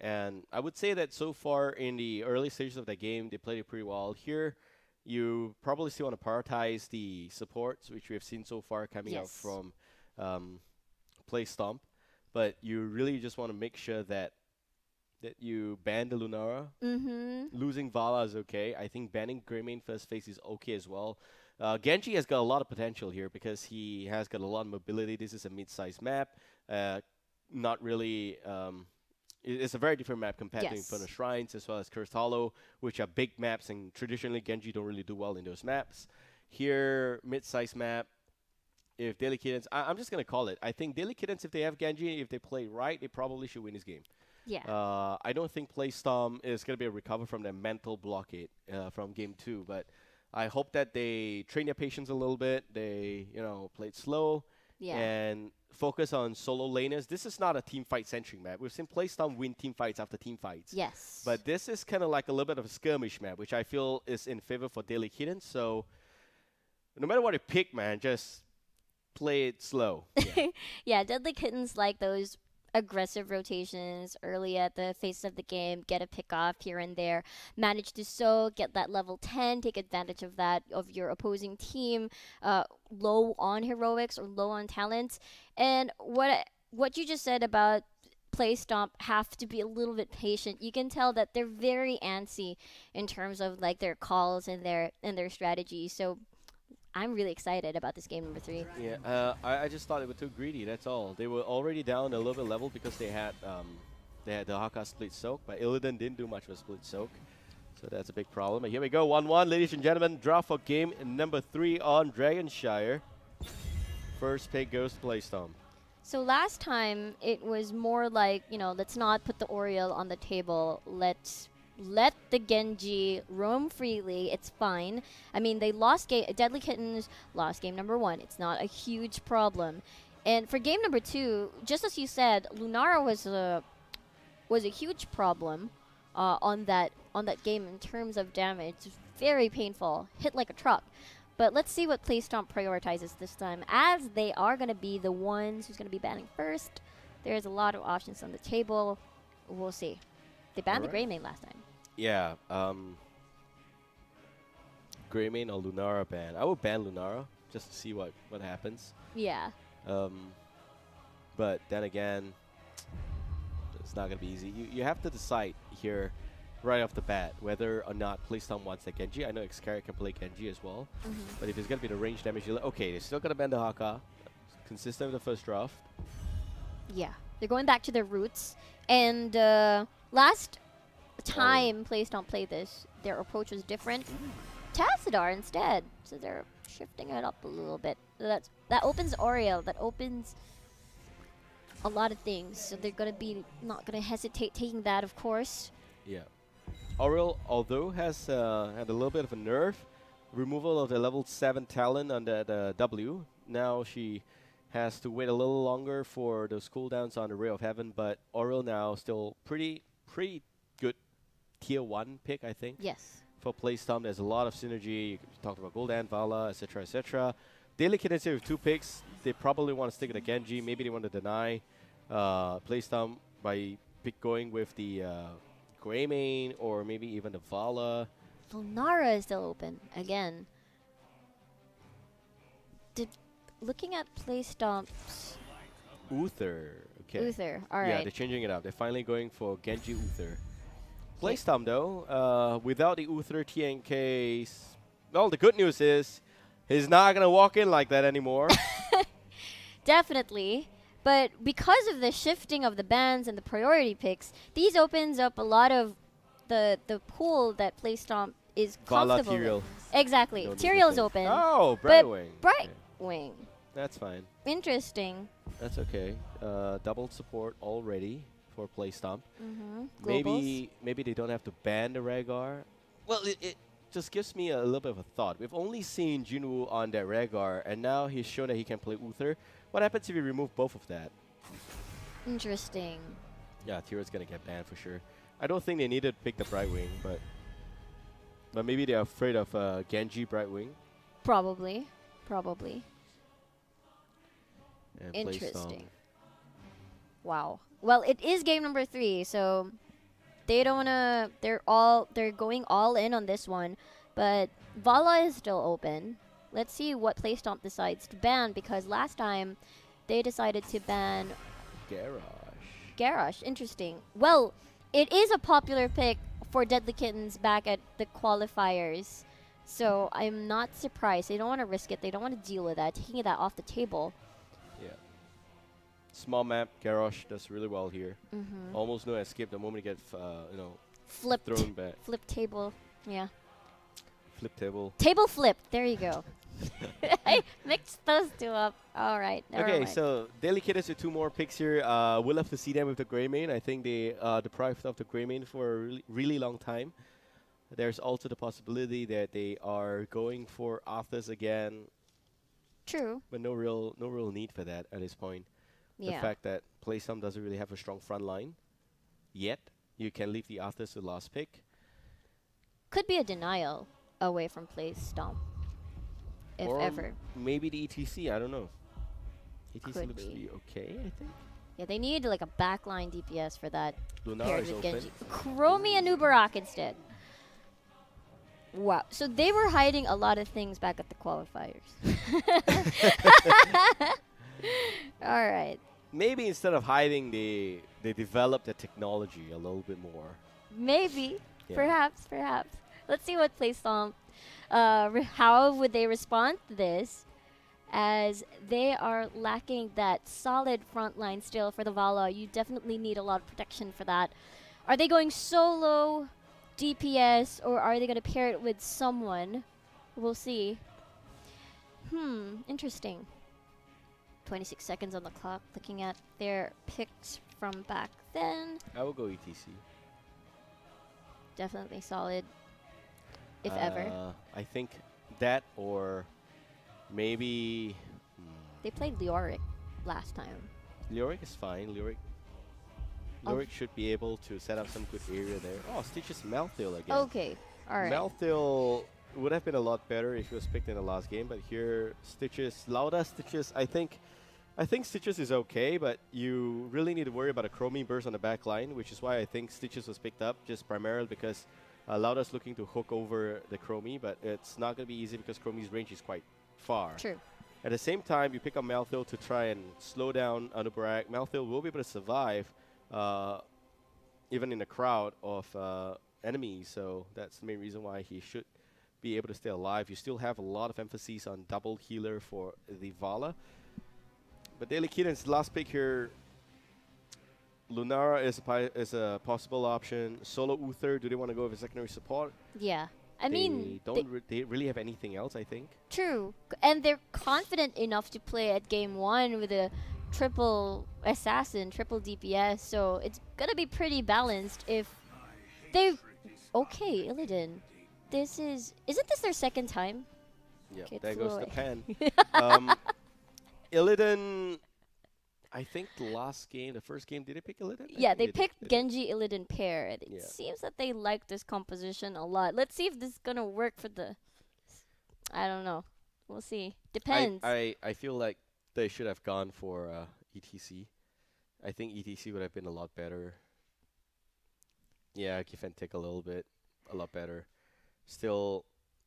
And I would say that so far in the early stages of the game, they played it pretty well. Here, you probably still want to prioritize the supports, which we have seen so far coming out from Playstomp. But you really just want to make sure that you ban the Lunara. Losing Vala is okay. I think banning Greymane first phase is okay as well. Genji has got a lot of potential here because he has got a lot of mobility. This is a mid-sized map. Not really... it's a very different map compared to Inferno Shrines as well as Cursed Hollow, which are big maps, and traditionally Genji don't really do well in those maps. Here, mid-sized map. If Deadlykittens... I'm just going to call it. I think Deadlykittens, if they have Genji, if they play right, they probably should win this game. Yeah. I don't think Playstomp is going to be a recover from their mental blockade from Game 2, but I hope that they train their patience a little bit. They, play it slow and focus on solo laners. This is not a team fight centric map. We've seen Playstomp win team fights after team fights. Yes. But this is kind of like a little bit of a skirmish map, which I feel is in favor for Deadlykittens. So no matter what you pick, man, just play it slow. Yeah, Deadlykittens like those aggressive rotations early at the face of the game, get a pick off here and there, manage to soak, get that level 10, take advantage of that, of your opposing team, low on heroics or low on talents. And what you just said about Playstomp have to be a little bit patient. You can tell that they're very antsy in terms of like their calls and their strategy. So I'm really excited about this game number 3. Yeah, I just thought they were too greedy. That's all. They were already down a little bit level because they had the Haka split soak, but Illidan didn't do much of a split soak, so that's a big problem. And here we go, 1-1, ladies and gentlemen. Draw for game number 3 on Dragonshire. First pick goes to Playstomp. So last time it was more like, let's not put the Oriole on the table. Let's let the Genji roam freely. It's fine. I mean, they lost game. Deadlykittens lost game number 1. It's not a huge problem. And for game number 2, just as you said, Lunara was was a huge problem on that game in terms of damage. Very painful, hit like a truck. But let's see what Playstomp prioritizes this time, as they are going to be the ones who's going to be banning first. There's a lot of options on the table. We'll see. They banned the Greymane last time. Yeah. Greymane or Lunara ban. I would ban Lunara just to see what happens. Yeah. But then again, it's not going to be easy. You have to decide here right off the bat whether or not Playstomp wants that Genji. I know Xcaret can play Genji as well. But if it's going to be the range damage, you're like, okay, they're still going to ban the Haka. Consistent with the first draft. Yeah. They're going back to their roots. And last time Playstomp played this, their approach was different. Tassadar instead. So they're shifting it up a little bit. That opens Oriel. That opens a lot of things. So they're going to be not going to hesitate taking that, of course. Yeah. Oriel, although has had a little bit of a nerf, removal of the level 7 talent on the W. Now she has to wait a little longer for those cooldowns on the Ray of Heaven, but Oriel now still pretty good tier 1 pick, I think. Yes. For Playstomp, there's a lot of synergy. You talked about Gul'dan, Vala, etc., etc. Deadlykittens here with 2 picks. They probably want to stick with the Genji. Maybe they want to deny Playstomp by going with the Greymane or maybe even the Vala. Lunara is still open again. Looking at Playstomp's Uther. Okay. Uther. All right. Yeah, they're changing it up. They're finally going for Genji Uther. Playstomp though, without the Uther TNKs, well, the good news is he's not gonna walk in like that anymore. Definitely. But because of the shifting of the bans and the priority picks, these opens up a lot of the pool that Playstomp is comfortable with. Exactly. Tyrael's open. Oh, Brightwing. Brightwing. That's fine. Interesting. That's okay. Double support already for Playstomp. Maybe they don't have to ban the Rhaegar. Well, it just gives me a little bit of a thought. We've only seen Jinwoo on that Rhaegar, and now he's shown that he can play Uther. What happens if we remove both of that? Interesting. Yeah, Tyrael's gonna get banned for sure. I don't think they needed to pick the Brightwing, but maybe they're afraid of Genji Brightwing. Probably. And interesting. Wow. Well, it is game number 3, so they don't wanna. They're going all in on this one, but Vala is still open. Let's see what Playstomp decides to ban, because last time they decided to ban Garrosh. Interesting. Well, it is a popular pick for Deadlykittens back at the qualifiers, so I'm not surprised. They don't want to risk it. They don't want to deal with that, taking that off the table. Yeah. Small map, Garrosh does really well here. Almost no escape the moment he gets, thrown back. Flip table. Yeah. Flip table. Table flip. There you go. I mixed those two up. All right. Okay, so Deadlykittens with 2 more picks here. We'll have to see them with the Greymane. I think they deprived of the Greymane for a really long time. There's also the possibility that they are going for Arthas again. True. But no real need for that at this point. Yeah. The fact that Playstomp doesn't really have a strong front line yet. You can leave the Arthas to last pick. Could be a denial away from Playstomp. If or ever. Maybe the ETC, I don't know. ETC Could looks to be okay, I think. Yeah, they need like a backline DPS for that. Lunara is open. Genji. Chromie and Nubarak instead. Wow. So they were hiding a lot of things back at the qualifiers. All right. Maybe instead of hiding, they developed the technology a little bit more. Maybe. Yeah. Perhaps. Let's see what Playstomp. How would they respond to this, as they are lacking that solid front line still for the Vala. You definitely need a lot of protection for that. Are they going solo DPS, or are they going to pair it with someone? We'll see. Interesting. 26 seconds on the clock, looking at their picks from back then. I will go ETC. Definitely solid. If ever. I think that, or maybe... They played Leoric last time. Leoric is fine. Leoric Lyric should be able to set up some good area there. Oh, Stitch's Malthael again. Okay, all right. Malthael would have been a lot better if he was picked in the last game, but here Stitches, Lauda Stitches, I think Stitches is okay, but you really need to worry about a Chromie burst on the back line, which is why I think Stitches was picked up, just primarily because Lauda's looking to hook over the Chromie, but it's not going to be easy because Chromie's range is quite far. True. At the same time, you pick up Malthael to try and slow down Anubarak. Malthael will be able to survive even in a crowd of enemies, so that's the main reason why he should be able to stay alive. You still have a lot of emphasis on double healer for the Vala. But Deadlykittens, last pick here, Lunara is a possible option. Solo Uther, do they want to go with a secondary support? Yeah. I mean, they really have anything else, I think. True. And they're confident enough to play at game 1 with a triple assassin, triple DPS, so it's going to be pretty balanced if they... Okay, Illidan. Isn't this their second time? Yeah, okay, there goes the pen. Illidan, I think the first game, did they pick Illidan? Yeah, they picked Genji Illidan pair. And Yeah. it seems that they like this composition a lot. Let's see if this is going to work for the... I don't know. We'll see. Depends. I feel like they should have gone for ETC. I think ETC would have been a lot better. Yeah, give and take a little bit. A lot better. Still,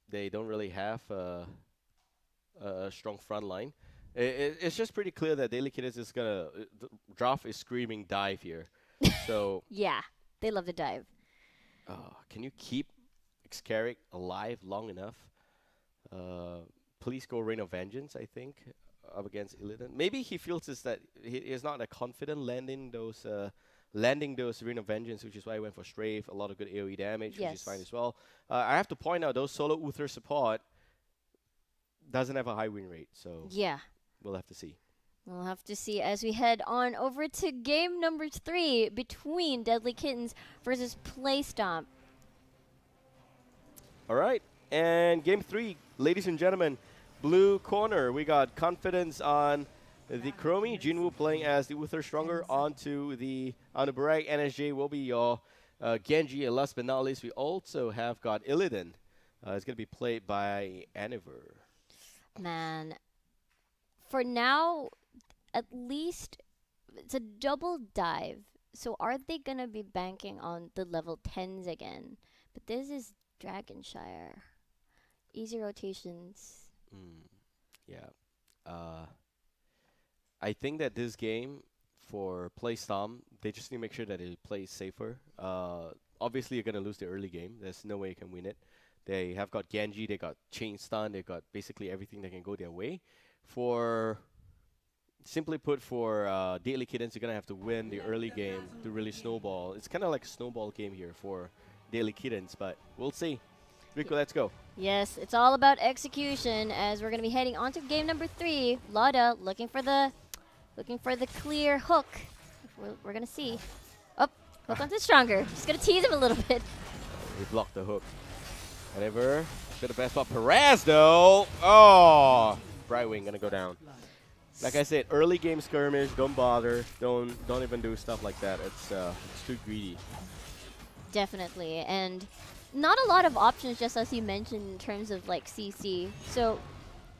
they don't really have a strong front line. It's just pretty clear that Deadlykittens is gonna... Draft is screaming dive here. So... Yeah, they love to dive. Can you keep Xcarrick alive long enough? Please go Rain of Vengeance, I think, up against Illidan. Maybe he feels is that he is not that confident landing those Rain of Vengeance, which is why he went for Strafe. A lot of good AoE damage, which is fine as well. I have to point out, those solo Uther support doesn't have a high win rate, so yeah, we'll have to see. We'll have to see as we head on over to game number 3 between Deadlykittens versus Playstomp. All right, and game 3, ladies and gentlemen, blue corner, we got Confidence on the Chromie, Jinwoo playing as the Uther Stronger onto the Anubarak. NSJ will be your Genji, and last but not least, we also have got Illidan. It's going to be played by Aniver. Man, for now, at least it's a double dive. So are they going to be banking on the level 10s again? But this is Dragonshire. Easy rotations. Yeah. I think that this game for Playstomp, they just need to make sure that it plays safer. Obviously, you're going to lose the early game. There's no way you can win it. They have got Genji, they got Chain Stun, they got basically everything that can go their way. Simply put, for Deadlykittens, you're going to have to win the early game to really snowball. It's kind of like a snowball game here for Deadlykittens, but we'll see. Rico, let's go. Yes, it's all about execution as we're going to be heading on to game number 3. Lauda looking for the clear hook. We're going to see. Oh, hook onto Stronger. Just going to tease him a little bit. He blocked the hook. Whatever. Bit of best spot. Perez, though. Oh, Brightwing going to go down. Like I said, early game skirmish, don't bother. Don't even do stuff like that. It's too greedy. Definitely. And not a lot of options, just as you mentioned, in terms of like CC. So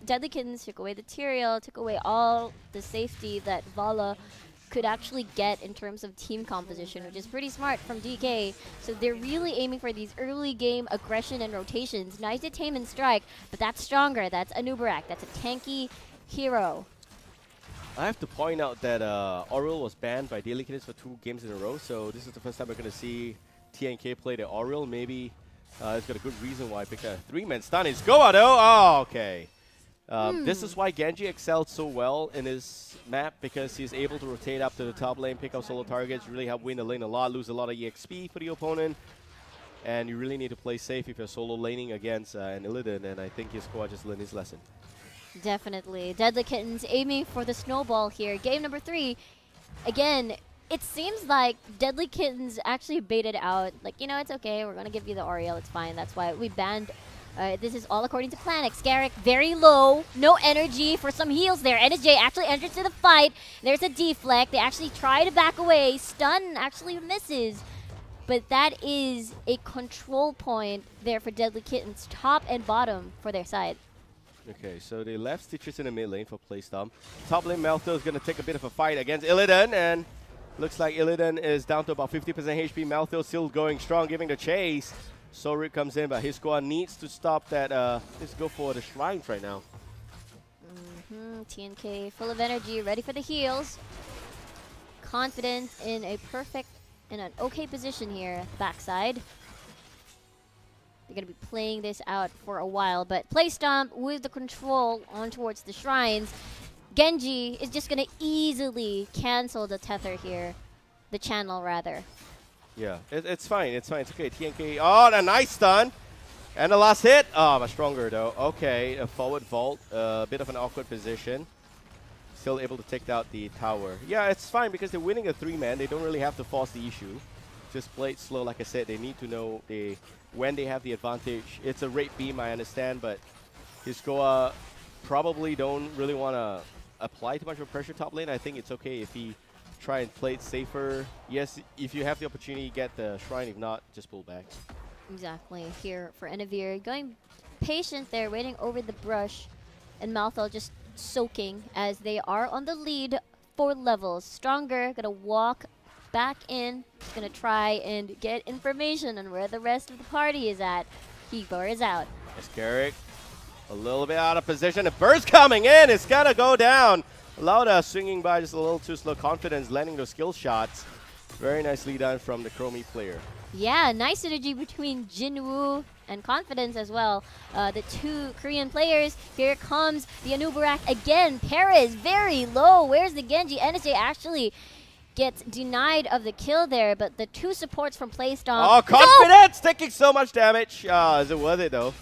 Deadlykittens took away the Tyrael, took away all the safety that Vala could actually get in terms of team composition, which is pretty smart from DK. So they're really aiming for these early game aggression and rotations. Nice to tame and strike, but that's Stronger. That's Anubarak. That's a tanky hero. I have to point out that Auriel was banned by Deadlykittens for 2 games in a row, so this is the first time we're going to see TNK play the Auriel. Maybe it's got a good reason why I picked a 3-man stun. It's Goa though! Oh, okay. This is why Genji excelled so well in his map, because he's able to rotate up to the top lane, pick up solo targets, really help win the lane a lot, lose a lot of EXP for the opponent. And you really need to play safe if you're solo laning against an Illidan, and I think his squad just learned his lesson. Definitely. Deadlykittens aiming for the snowball here. Game number 3. Again, it seems like Deadlykittens actually baited out. Like, you know, it's okay. We're going to give you the Auriel. It's fine. That's why we banned This is all according to plan. Xcarrick very low. No energy for some heals there. NSJ actually enters to the fight. There's a deflect. They actually try to back away. Stun actually misses. But that is a control point there for Deadlykittens, top and bottom for their side. Okay, so they left Stitches in the mid lane for Playstomp. Top lane Melto is going to take a bit of a fight against Illidan, and looks like Illidan is down to about 50% HP. Melto still going strong, giving the chase. Soruk comes in, but his squad needs to stop that. Let's go for the shrines right now. TNK full of energy, ready for the heals. Confident in an okay position here, backside. They're going to be playing this out for a while, but Playstomp with the control on towards the shrines. Genji is just going to easily cancel the tether here. The channel, rather. Yeah, it's fine. It's fine. It's okay. TNK. Oh, a nice stun. And the last hit. Oh, much stronger, though. Okay, a forward vault. A bit of an awkward position. Still able to take out the tower. Yeah, it's fine because they're winning a 3-man. They don't really have to force the issue. Just play it slow. Like I said, they need to know when they have the advantage. It's a raid beam, I understand, but Hiscoa probably don't really want to apply too much of pressure top lane. I think it's okay if he try and play it safer. Yes, if you have the opportunity, get the shrine. If not, just pull back. Exactly. Here for Enavir, going patient there, waiting over the brush, and Malthal just soaking as they are on the lead 4 levels. Stronger, gonna walk back in, gonna try and get information on where the rest of the party is at. Heber is out. Xcarrick, a little bit out of position. The burst coming in, it's gonna go down. Lauda swinging by just a little too slow. Confidence landing those skill shots. Very nicely done from the Chromie player. Yeah, nice synergy between Jinwoo and Confidence as well. The 2 Korean players. Here comes the Anubarak again. Perez very low. Where's the Genji? NSJ actually gets denied of the kill there, but the 2 supports from Playstomp. Oh, Confidence taking so much damage. Is it worth it though?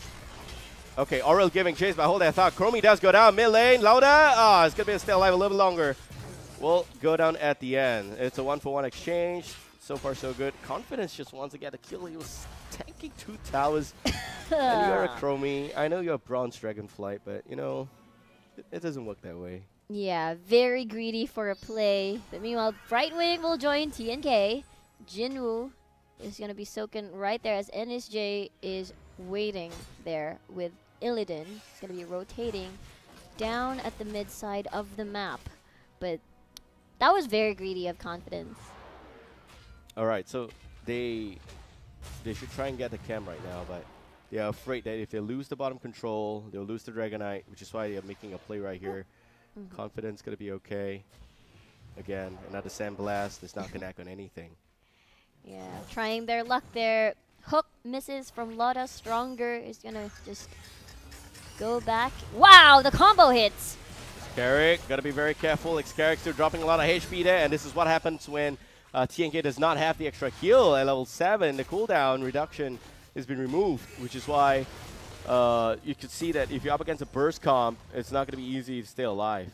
Okay, Aurel giving chase, but hold that thought. Chromie does go down mid lane. Lauda, it's going to be stay alive a little bit longer. Will go down at the end. It's a 1-for-1 exchange. So far, so good. Confidence just wants to get a kill. He was tanking 2 towers. And you're a Chromie. I know you're a Bronze Dragonflight, but, you know, it doesn't work that way. Yeah, very greedy for a play. But meanwhile, Brightwing will join TNK. Jinwoo is going to be soaking right there as NSJ is waiting there with Illidan. He's going to be rotating down at the mid side of the map. But that was very greedy of Confidence. All right, so they should try and get the cam right now, but they are afraid that if they lose the bottom control, they'll lose the Dragonite, which is why they are making a play right here. Confidence going to be okay. Again, another Sandblast. It's not connect on anything. Yeah, trying their luck there. Hook misses from Lotta. Stronger is going to just go back. Wow, the combo hits. Xcarrick, got to be very careful. Xcarrick still dropping a lot of HP there, and this is what happens when TNK does not have the extra heal at level 7. The cooldown reduction has been removed, which is why you could see that if you're up against a burst comp, it's not going to be easy to stay alive.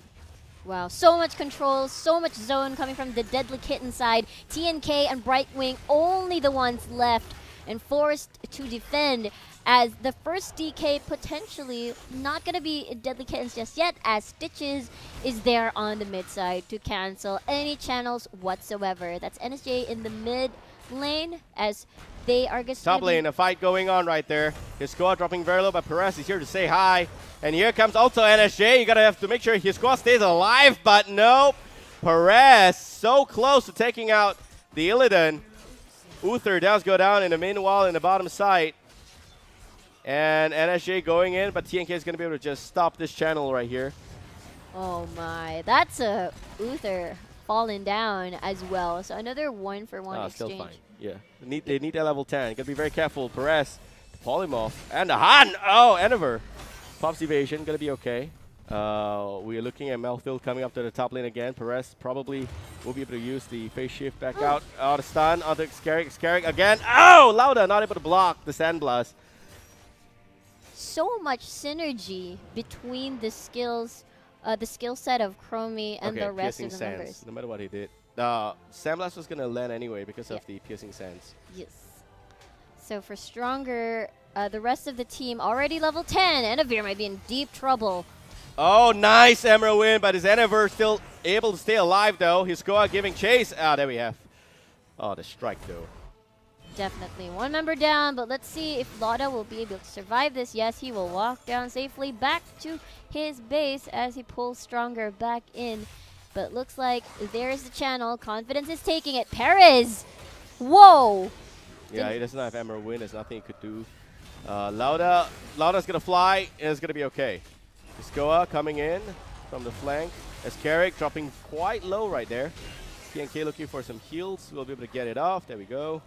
Wow, so much control, so much zone coming from the Deadlykitten side. TNK and Brightwing, only the ones left and forced to defend, as the first DK potentially not going to be Deadlykittens just yet, as Stitches is there on the mid side to cancel any channels whatsoever. That's NSJ in the mid lane, as they are just top lane, a fight going on right there. His squad dropping very low, but Perez is here to say hi. And here comes also NSJ. You gotta have to make sure his squad stays alive, but nope. Perez so close to taking out the Illidan. Uther does go down in the meanwhile in the bottom side. And NSJ going in, but TNK is gonna be able to just stop this channel right here. Oh my, that's a Uther falling down as well. So another 1-for-1 exchange. Still fine. Yeah, they need that level 10. Gotta be very careful. Perez, Polymorph, and the Han. Oh, Endeavor. Pops evasion, gonna be okay. We are looking at Melfield coming up to the top lane again. Perez probably will be able to use the phase shift back out. Oh, the stun onto Xcarrick. Xcarrick again. Oh, Lauda not able to block the Sandblast. So much synergy between the skills, the skill set of Chromie and the rest of the sands, members. No matter what he did. Sandblast was gonna land anyway because of the piercing sands. Yes. So for Stronger, the rest of the team already level 10. Enavir might be in deep trouble. Oh, nice Emerald win, but is Enavir still able to stay alive, though? His squad giving chase. Ah, there we have. Oh, the strike, though. Definitely one member down, but let's see if Lauda will be able to survive this. Yes, he will walk down safely back to his base as he pulls Stronger back in. But looks like there's the channel. Confidence is taking it. Perez! Whoa! Yeah, he doesn't have Emerald win. There's nothing he could do. Lauda's going to fly, and it's going to be okay. Iskoa coming in from the flank. Escarric dropping quite low right there. TNK looking for some heals. We'll be able to get it off. There we go.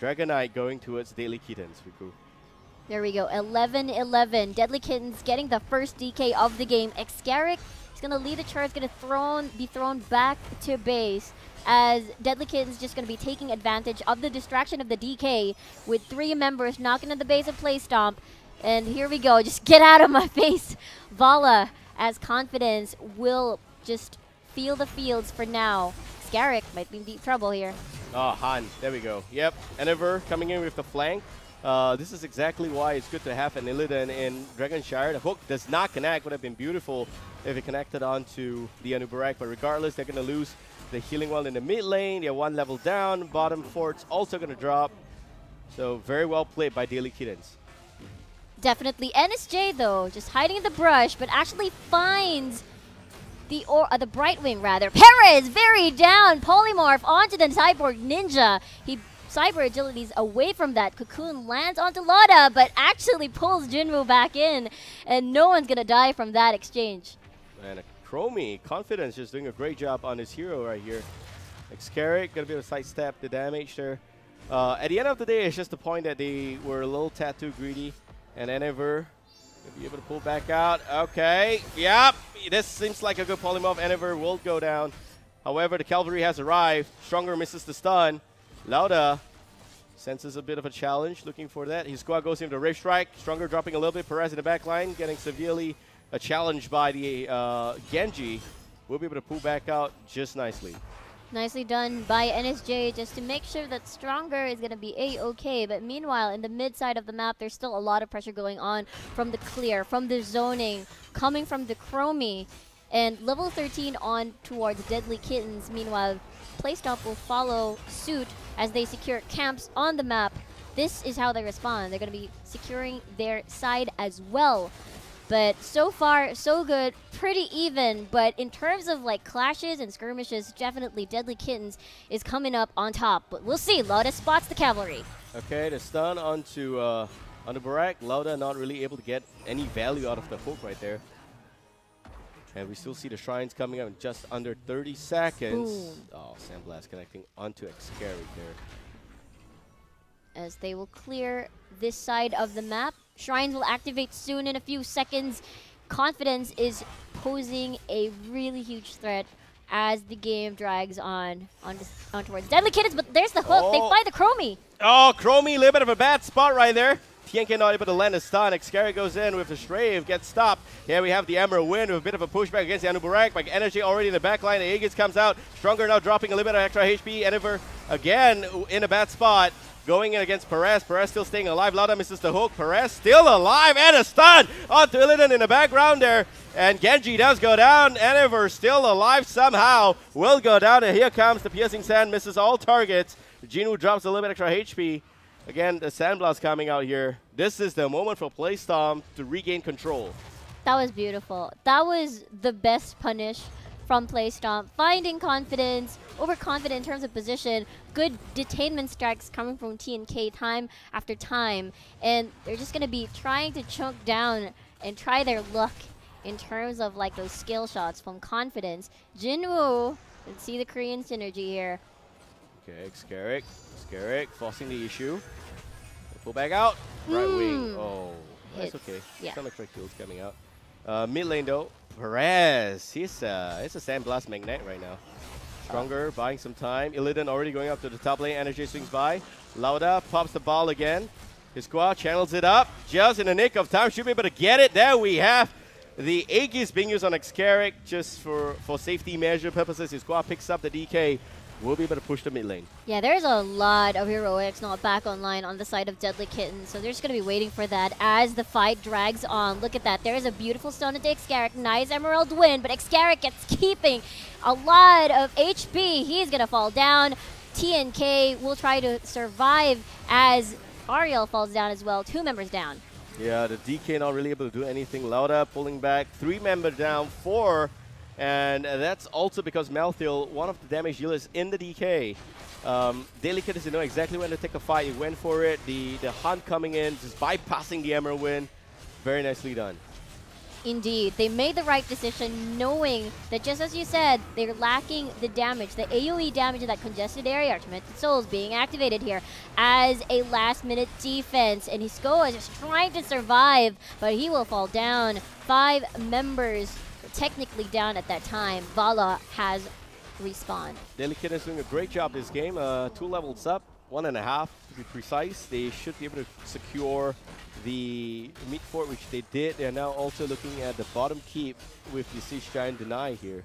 Dragonite going towards Deadlykittens. There we go. 11-11. Deadlykittens getting the first DK of the game. Escarric is going to lead the charge. Going to be thrown back to base, as Deadlykittens just going to be taking advantage of the distraction of the DK with 3 members knocking at the base of Playstomp. And here we go. Just get out of my face, Vala, as Confidence will just feel the fields for now. Escarric might be in deep trouble here. Oh, Han. There we go. Yep. Enavir coming in with the flank. This is exactly why it's good to have an Illidan in Dragonshire. The hook does not connect. Would have been beautiful if it connected onto the Anubarak. But regardless, they're going to lose the healing wall in the mid lane. They're 1 level down. Bottom fort's also going to drop. So very well played by Deadlykittens. Definitely. NSJ, though, just hiding in the brush, but actually finds the Brightwing, rather. Perez, very down. Polymorph onto the Cyborg Ninja. He cyber agilities away from that. Cocoon lands onto Lauda, but actually pulls Jinwoo back in, and no one's going to die from that exchange. And Chromie, Confidence, just doing a great job on his hero right here. Escarric going to be able to sidestep the damage there. At the end of the day, it's just the point that they were a little tad too greedy, and Enavir will be able to pull back out. Okay, yep, this seems like a good polymorph. Enavir will go down. However, the cavalry has arrived. Stronger misses the stun. Lauda senses a bit of a challenge, looking for that. His squad goes into the Rave Strike. Stronger dropping a little bit. Perez in the back line, getting severely challenged by the Genji. We'll be able to pull back out just nicely. Nicely done by NSJ just to make sure that Stronger is going to be A-okay. But meanwhile, in the mid side of the map, there's still a lot of pressure going on from the clear, from the zoning, coming from the Chromie. And level 13 on towards Deadlykittens. Meanwhile, Playstomp will follow suit as they secure camps on the map. This is how they respond. They're going to be securing their side as well. But so far, so good. Pretty even. But in terms of like clashes and skirmishes, definitely Deadlykittens is coming up on top. But we'll see. Lauda spots the cavalry. Okay, the stun onto Barak. Lauda not really able to get any value out of the hook right there. And we still see the shrines coming up in just under 30 seconds. Boom. Oh, Sandblast connecting onto Escarric there. As they will clear this side of the map. Shrines will activate soon in a few seconds. Confidence is posing a really huge threat as the game drags on towards Deadlykittens, but there's the hook. Oh. They find the Chromie. Oh, Chromie, a little bit of a bad spot right there. TNK not able to land a stun. Escarric goes in with the Strave, gets stopped. Here we have the Emerald win with a bit of a pushback against the Anubarak. But Energy already in the back line. The Aegis comes out. Stronger now dropping a little bit of extra HP. Enavir again in a bad spot. Going in against Perez. Perez still staying alive. Lauda misses the hook. Perez still alive and a stun onto Illidan in the background there. And Genji does go down. Enavir still alive somehow. Will go down. And here comes the Piercing Sand. Misses all targets. Jinwoo drops a little bit extra HP. Again, the Sandblast coming out here. This is the moment for Playstomp to regain control. That was beautiful. That was the best punish from Playstomp. Finding confidence, overconfident in terms of position, good detainment strikes coming from TNK time after time. And they're just going to be trying to choke down and try their luck in terms of like those skill shots from confidence. Jinwoo, let's see the Korean synergy here. Okay, Escarric forcing the issue. Pull back out. Right wing. Oh, that's okay. Yeah. Some extra kills coming out. Mid lane though. Perez. It's a Sandblast magnet right now. Stronger, buying some time. Illidan already going up to the top lane. Energy swings by. Lauda pops the ball again. His squad channels it up. Just in the nick of time. Should be able to get it. There we have the Aegis being used on Escarric just for safety measure purposes. His squad picks up the DK. will be able to push the mid lane. Yeah, there's a lot of heroics not back online on the side of Deadlykittens, so they're just going to be waiting for that as the fight drags on. Look at that. There's a beautiful stone into Xcarrick. Nice Emerald win, but Xcarrick gets keeping a lot of HP. He's going to fall down. TNK will try to survive as Ariel falls down as well. 2 members down. Yeah, the DK not really able to do anything. Lauda pulling back. 3 members down, 4. And that's also because Malthael, one of the damage dealers in the DK. Deadlykittens didn't know exactly when to take a fight. He went for it. The hunt coming in, just bypassing the Emerald win. Very nicely done. Indeed. They made the right decision knowing that, just as you said, they're lacking the damage, the AoE damage in that congested area. R2M2 Souls being activated here as a last-minute defense. And Hiskoa is just trying to survive, but he will fall down. 5 members technically down at that time. Vala has respawned. Deadlykittens doing a great job this game. 2 levels up, 1.5 to be precise. They should be able to secure the mid fort, which they did. They're now also looking at the bottom keep with the Siege Giant Deny here.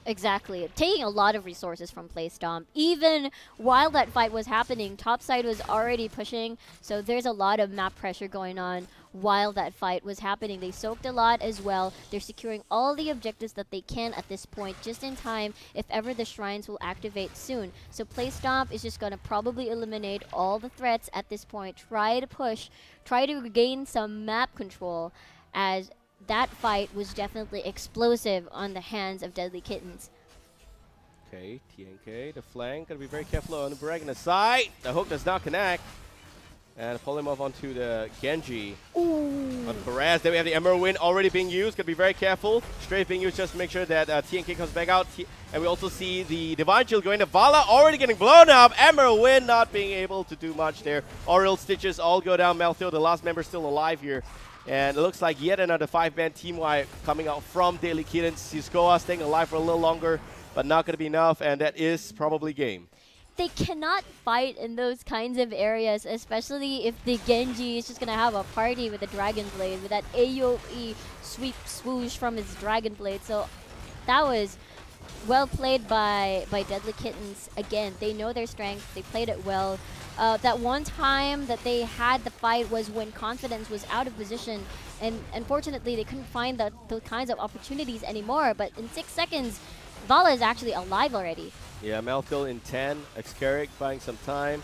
Exactly. Taking a lot of resources from Playstomp. Even while that fight was happening, topside was already pushing, so there's a lot of map pressure going on while that fight was happening. They soaked a lot as well. They're securing all the objectives that they can at this point, just in time if ever the shrines will activate soon. So Playstomp is just going to probably eliminate all the threats at this point, try to push, try to regain some map control, as that fight was definitely explosive on the hands of Deadlykittens. Okay, TNK, the flank, gotta be very careful on the Bragg on the side. The hook does not connect. And pull him off onto the Genji. Ooh. On Perez, then we have the Emerald Win already being used. Gotta be very careful. Straight being used just to make sure that TNK comes back out. And we also see the Divine Shield going to Vala, already getting blown up. Emerald Win not being able to do much there. Oriel Stitches all go down. Malthael, the last member, still alive here. And it looks like yet another 5-man team wipe coming out from Deadlykittens. Siskoa staying alive for a little longer, but not going to be enough, and that is probably game. They cannot fight in those kinds of areas, especially if the Genji is just going to have a party with the Dragon Blade, with that AoE sweep swoosh from his Dragon Blade. So that was well played by Deadlykittens. Again, they know their strength. They played it well. That one time that they had the fight was when Confidence was out of position, and unfortunately they couldn't find those kinds of opportunities anymore. But in 6 seconds, Vala is actually alive already. Yeah, Malthael in 10. Xcarrick buying some time.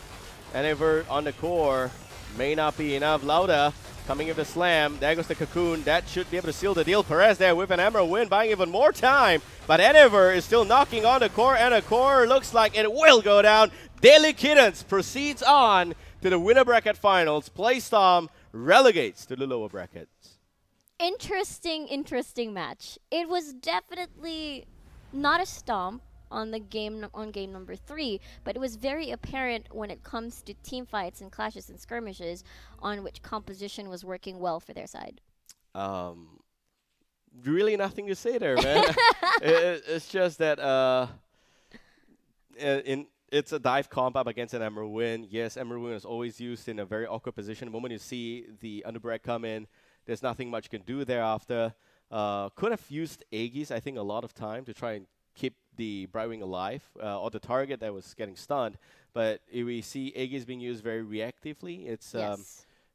Enever on the core. May not be enough. Lauda coming with the slam. There goes the Cocoon. That should be able to seal the deal. Perez there with an Emerald Win, buying even more time. But Enever is still knocking on the core, and the core looks like it will go down. Deadlykittens proceeds on to the winner bracket finals. Playstomp relegates to the lower brackets. Interesting match. It was definitely not a stomp on game number 3, but it was very apparent when it comes to team fights and clashes and skirmishes on which composition was working well for their side. Really nothing to say there, man. It's just that it's a dive comp up against an Emerald Win. Yes, Emerald Win is always used in a very awkward position. The moment you see the Underbrag come in, there's nothing much you can do thereafter. Could have used Aegis, I think, a lot of time to try and keep the Brightwing alive, or the target that was getting stunned. But we see Aegis being used very reactively.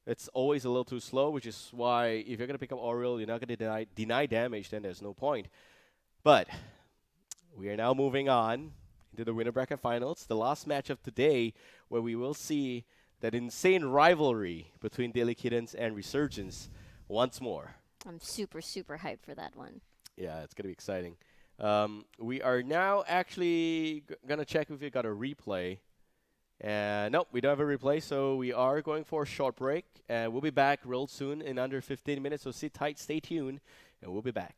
It's always a little too slow, which is why if you're going to pick up Oriel, you're not going to deny damage, then there's no point. But we are now moving on into the winner bracket finals, the last match of today, where we will see that insane rivalry between Deadlykittens and Resurgence once more. I'm super hyped for that one. Yeah, it's going to be exciting. We are now actually going to check if we got a replay. Nope, we don't have a replay, so we are going for a short break. And we'll be back real soon in under 15 minutes, so sit tight, stay tuned, and we'll be back.